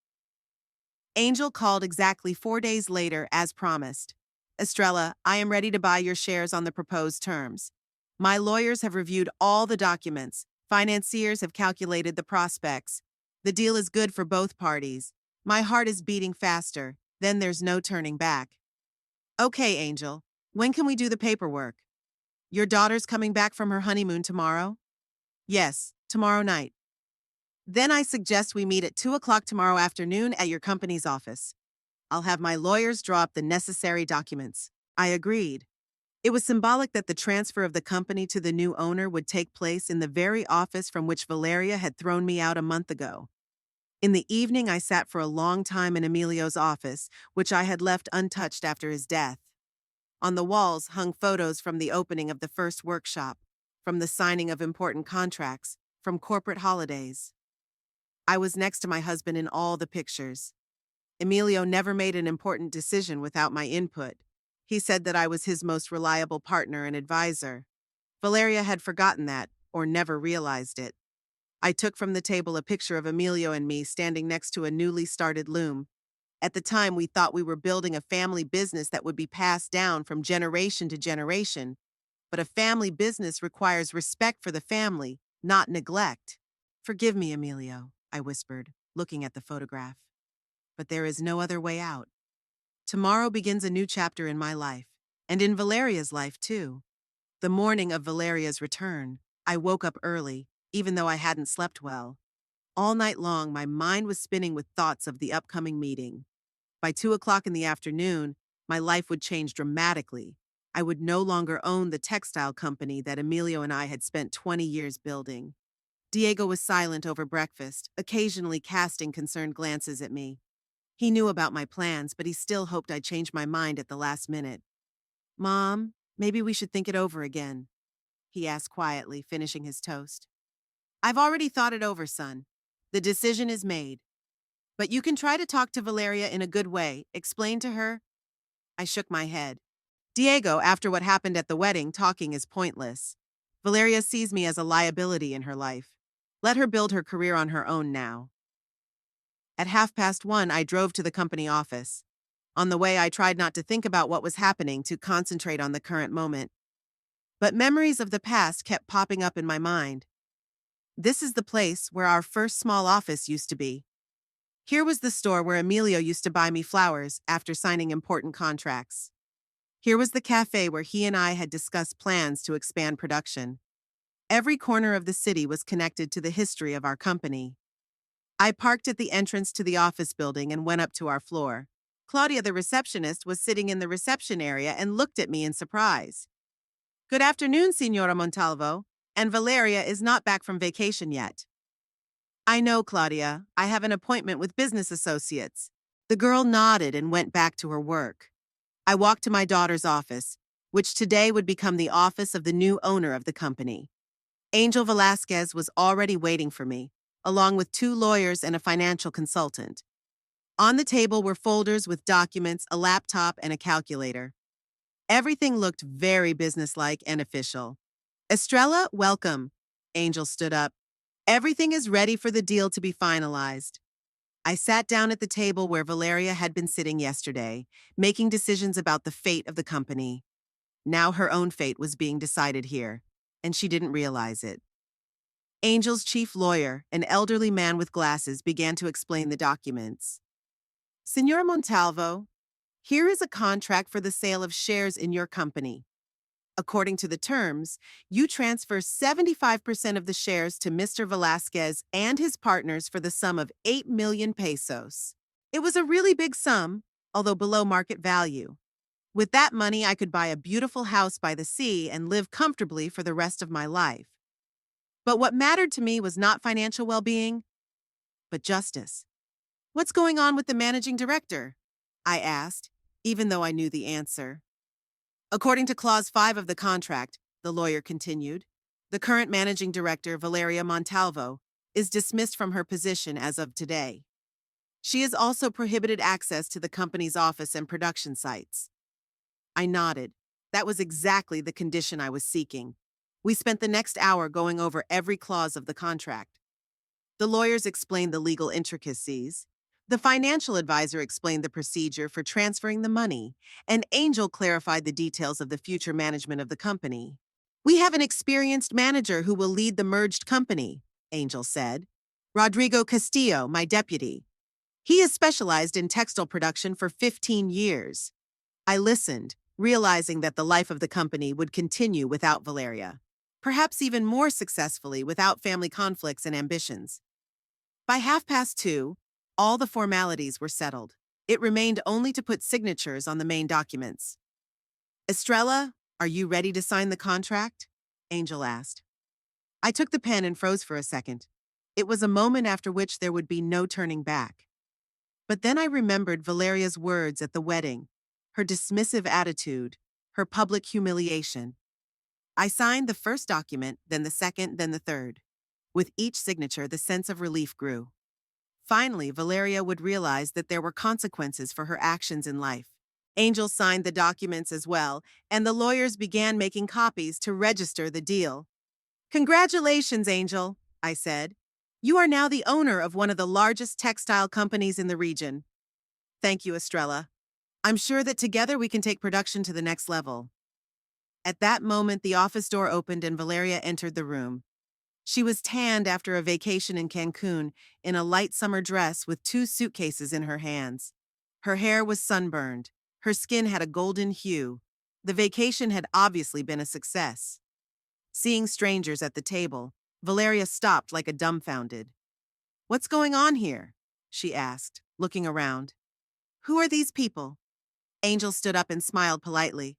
Angel called exactly 4 days later, as promised. Estrella, I am ready to buy your shares on the proposed terms. My lawyers have reviewed all the documents. Financiers have calculated the prospects. The deal is good for both parties. My heart is beating faster. Then there's no turning back. Okay, Angel. When can we do the paperwork? Your daughter's coming back from her honeymoon tomorrow? Yes, tomorrow night. Then I suggest we meet at 2 o'clock tomorrow afternoon at your company's office. I'll have my lawyers draw up the necessary documents. I agreed. It was symbolic that the transfer of the company to the new owner would take place in the very office from which Valeria had thrown me out a month ago. In the evening, I sat for a long time in Emilio's office, which I had left untouched after his death. On the walls hung photos from the opening of the first workshop, from the signing of important contracts, from corporate holidays. I was next to my husband in all the pictures. Emilio never made an important decision without my input. He said that I was his most reliable partner and advisor. Valeria had forgotten that, or never realized it. I took from the table a picture of Emilio and me standing next to a newly started loom. At the time, we thought we were building a family business that would be passed down from generation to generation. But a family business requires respect for the family, not neglect. Forgive me, Emilio, I whispered, looking at the photograph. But there is no other way out. Tomorrow begins a new chapter in my life, and in Valeria's life, too. The morning of Valeria's return, I woke up early, even though I hadn't slept well. All night long, my mind was spinning with thoughts of the upcoming meeting. By 2 o'clock in the afternoon, my life would change dramatically. I would no longer own the textile company that Emilio and I had spent 20 years building. Diego was silent over breakfast, occasionally casting concerned glances at me. He knew about my plans, but he still hoped I'd change my mind at the last minute. Mom, maybe we should think it over again, he asked quietly, finishing his toast. I've already thought it over, son. The decision is made. But you can try to talk to Valeria in a good way, explain to her. I shook my head. Diego, after what happened at the wedding, talking is pointless. Valeria sees me as a liability in her life. Let her build her career on her own now. At 1:30, I drove to the company office. On the way, I tried not to think about what was happening to concentrate on the current moment. But memories of the past kept popping up in my mind. This is the place where our first small office used to be. Here was the store where Emilio used to buy me flowers after signing important contracts. Here was the cafe where he and I had discussed plans to expand production. Every corner of the city was connected to the history of our company. I parked at the entrance to the office building and went up to our floor. Claudia, the receptionist, was sitting in the reception area and looked at me in surprise. "Good afternoon, Signora Montalvo. And Valeria is not back from vacation yet." "I know, Claudia. I have an appointment with business associates." The girl nodded and went back to her work. I walked to my daughter's office, which today would become the office of the new owner of the company. Angel Velasquez was already waiting for me, along with 2 lawyers and a financial consultant. On the table were folders with documents, a laptop, and a calculator. Everything looked very businesslike and official. "Estrella, welcome." Angel stood up. "Everything is ready for the deal to be finalized." I sat down at the table where Valeria had been sitting yesterday, making decisions about the fate of the company. Now her own fate was being decided here, and she didn't realize it. Angel's chief lawyer, an elderly man with glasses, began to explain the documents. "Senora Montalvo, here is a contract for the sale of shares in your company. According to the terms, you transfer 75% of the shares to Mr. Velasquez and his partners for the sum of 8 million pesos. It was a really big sum, although below market value. With that money, I could buy a beautiful house by the sea and live comfortably for the rest of my life. But what mattered to me was not financial well-being, but justice." "What's going on with the managing director?" I asked, even though I knew the answer. "According to Clause 5 of the contract," the lawyer continued, "the current managing director, Valeria Montalvo, is dismissed from her position as of today. She is also prohibited access to the company's office and production sites." I nodded. That was exactly the condition I was seeking. We spent the next hour going over every clause of the contract. The lawyers explained the legal intricacies. The financial advisor explained the procedure for transferring the money, and Angel clarified the details of the future management of the company. "We have an experienced manager who will lead the merged company," Angel said. "Rodrigo Castillo, my deputy. He has specialized in textile production for 15 years. I listened, realizing that the life of the company would continue without Valeria, perhaps even more successfully without family conflicts and ambitions. By 2:30, all the formalities were settled. It remained only to put signatures on the main documents. "Estrella, are you ready to sign the contract?" Angel asked. I took the pen and froze for a second. It was a moment after which there would be no turning back. But then I remembered Valeria's words at the wedding, her dismissive attitude, her public humiliation. I signed the first document, then the second, then the third. With each signature, the sense of relief grew. Finally, Valeria would realize that there were consequences for her actions in life. Angel signed the documents as well, and the lawyers began making copies to register the deal. "Congratulations, Angel," I said. "You are now the owner of one of the largest textile companies in the region." "Thank you, Estrella. I'm sure that together we can take production to the next level." At that moment, the office door opened and Valeria entered the room. She was tanned after a vacation in Cancun in a light summer dress with 2 suitcases in her hands. Her hair was sunburned. Her skin had a golden hue. The vacation had obviously been a success. Seeing strangers at the table, Valeria stopped like a dumbfounded. "What's going on here?" she asked, looking around. "Who are these people?" Angel stood up and smiled politely.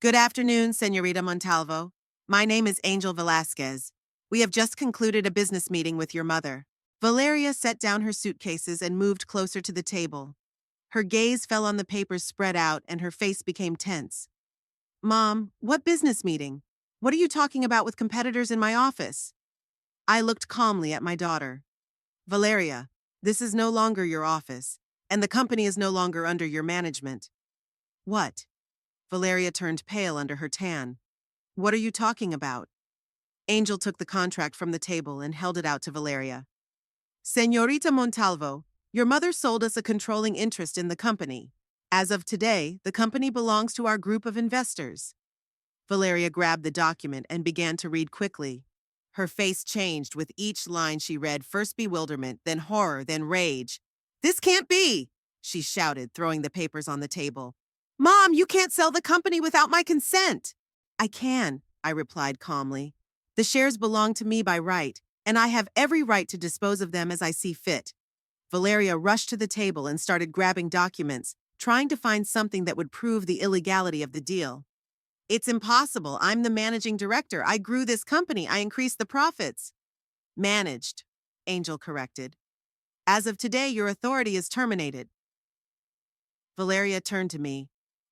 "Good afternoon, Señorita Montalvo. My name is Angel Velasquez. We have just concluded a business meeting with your mother." Valeria set down her suitcases and moved closer to the table. Her gaze fell on the papers spread out and her face became tense. "Mom, what business meeting? What are you talking about with competitors in my office?" I looked calmly at my daughter. "Valeria, this is no longer your office, and the company is no longer under your management." "What?" Valeria turned pale under her tan. "What are you talking about?" Angel took the contract from the table and held it out to Valeria. "Señorita Montalvo, your mother sold us a controlling interest in the company. As of today, the company belongs to our group of investors. Valeria grabbed the document and began to read quickly. Her face changed with each line she read, first bewilderment, then horror, then rage. "This can't be!" she shouted, throwing the papers on the table. "Mom, you can't sell the company without my consent." "I can," I replied calmly. "The shares belong to me by right, and I have every right to dispose of them as I see fit." Valeria rushed to the table and started grabbing documents, trying to find something that would prove the illegality of the deal. "It's impossible. I'm the managing director. I grew this company. I increased the profits." "Managed," Angel corrected. "As of today, your authority is terminated." Valeria turned to me,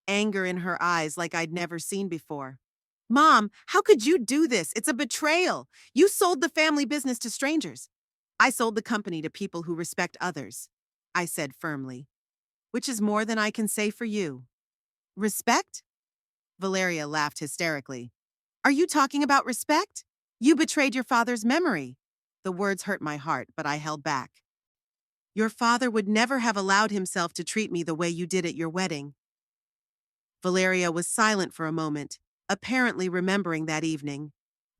anger in her eyes like I'd never seen before. "Mom, how could you do this? It's a betrayal. You sold the family business to strangers." "I sold the company to people who respect others," I said firmly, "which is more than I can say for you." "Respect?" Valeria laughed hysterically. "Are you talking about respect? You betrayed your father's memory." The words hurt my heart, but I held back. "Your father would never have allowed himself to treat me the way you did at your wedding." Valeria was silent for a moment, apparently remembering that evening.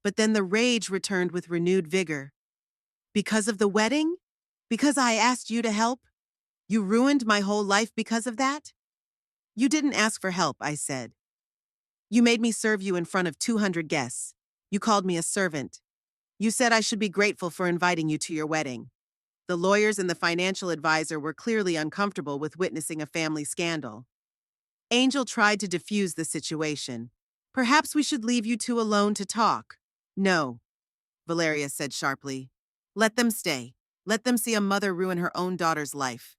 But then the rage returned with renewed vigor. "Because of the wedding? Because I asked you to help? You ruined my whole life because of that?" "You didn't ask for help," I said. "You made me serve you in front of 200 guests. You called me a servant. You said I should be grateful for inviting you to your wedding." The lawyers and the financial advisor were clearly uncomfortable with witnessing a family scandal. Angel tried to diffuse the situation. "Perhaps we should leave you two alone to talk." "No," Valeria said sharply. "Let them stay. Let them see a mother ruin her own daughter's life."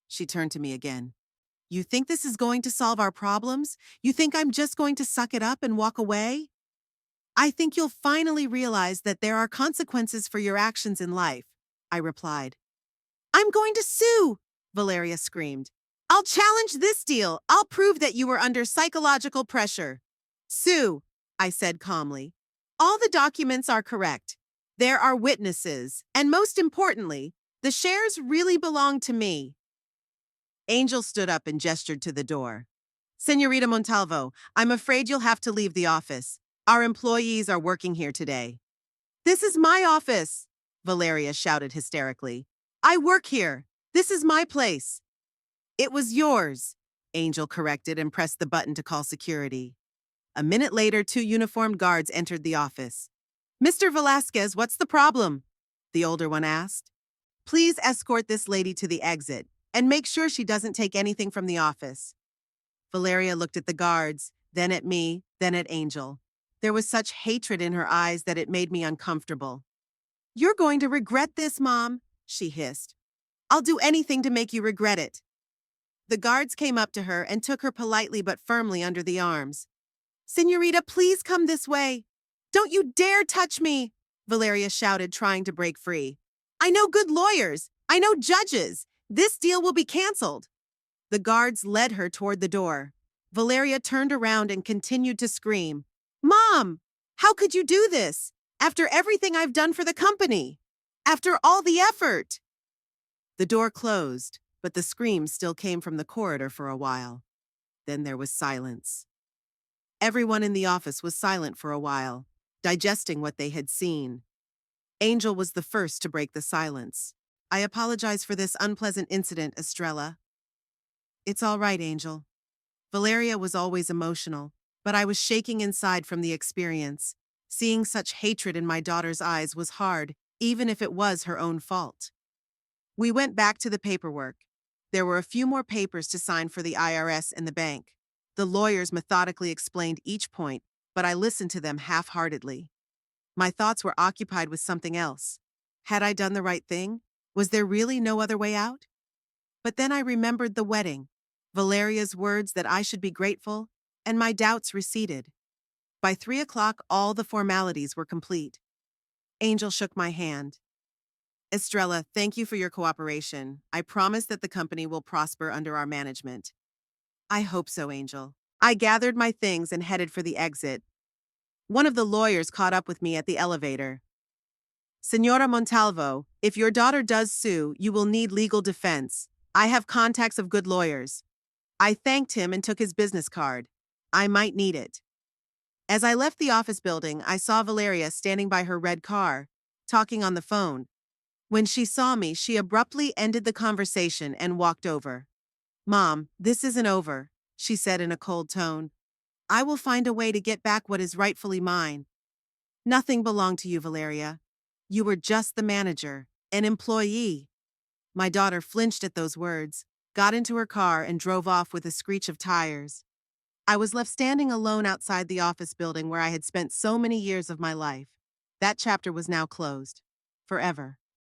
She turned to me again. "You think this is going to solve our problems? You think I'm just going to suck it up and walk away? I think you'll finally realize that there are consequences for your actions in life," I replied. "I'm going to sue!" Valeria screamed. "I'll challenge this deal. I'll prove that you were under psychological pressure." "Sue," I said calmly. "All the documents are correct. There are witnesses, and most importantly, the shares really belong to me." Angel stood up and gestured to the door. "Señorita Montalvo, I'm afraid you'll have to leave the office. Our employees are working here today." "This is my office!" Valeria shouted hysterically. "I work here. This is my place." "It was yours," Angel corrected and pressed the button to call security. A minute later, 2 uniformed guards entered the office. "Mr. Velasquez, what's the problem?" the older one asked. "Please escort this lady to the exit and make sure she doesn't take anything from the office." Valeria looked at the guards, then at me, then at Angel. There was such hatred in her eyes that it made me uncomfortable. "You're going to regret this, Mom," she hissed. "I'll do anything to make you regret it." The guards came up to her and took her politely but firmly under the arms. "Señorita, please come this way." "Don't you dare touch me!" Valeria shouted, trying to break free. "I know good lawyers. I know judges. This deal will be canceled." The guards led her toward the door. Valeria turned around and continued to scream. "Mom, how could you do this? After everything I've done for the company? After all the effort?" The door closed, but the screams still came from the corridor for a while. Then there was silence. Everyone in the office was silent for a while, digesting what they had seen. Angel was the first to break the silence. "I apologize for this unpleasant incident, Estrella." "It's all right, Angel." Valeria was always emotional, but I was shaking inside from the experience. Seeing such hatred in my daughter's eyes was hard, even if it was her own fault. We went back to the paperwork. There were a few more papers to sign for the IRS and the bank. The lawyers methodically explained each point, but I listened to them half-heartedly. My thoughts were occupied with something else. Had I done the right thing? Was there really no other way out? But then I remembered the wedding, Valeria's words that I should be grateful, and my doubts receded. By 3 o'clock, all the formalities were complete. Angel shook my hand. "Estrella, thank you for your cooperation. I promise that the company will prosper under our management." "I hope so, Angel." I gathered my things and headed for the exit. One of the lawyers caught up with me at the elevator. "Señora Montalvo, if your daughter does sue, you will need legal defense. I have contacts of good lawyers." I thanked him and took his business card. I might need it. As I left the office building, I saw Valeria standing by her red car, talking on the phone. When she saw me, she abruptly ended the conversation and walked over. Mom, this isn't over, she said in a cold tone. I will find a way to get back what is rightfully mine. Nothing belonged to you, Valeria. You were just the manager, an employee. My daughter flinched at those words, got into her car, and drove off with a screech of tires. I was left standing alone outside the office building where I had spent so many years of my life. That chapter was now closed. Forever.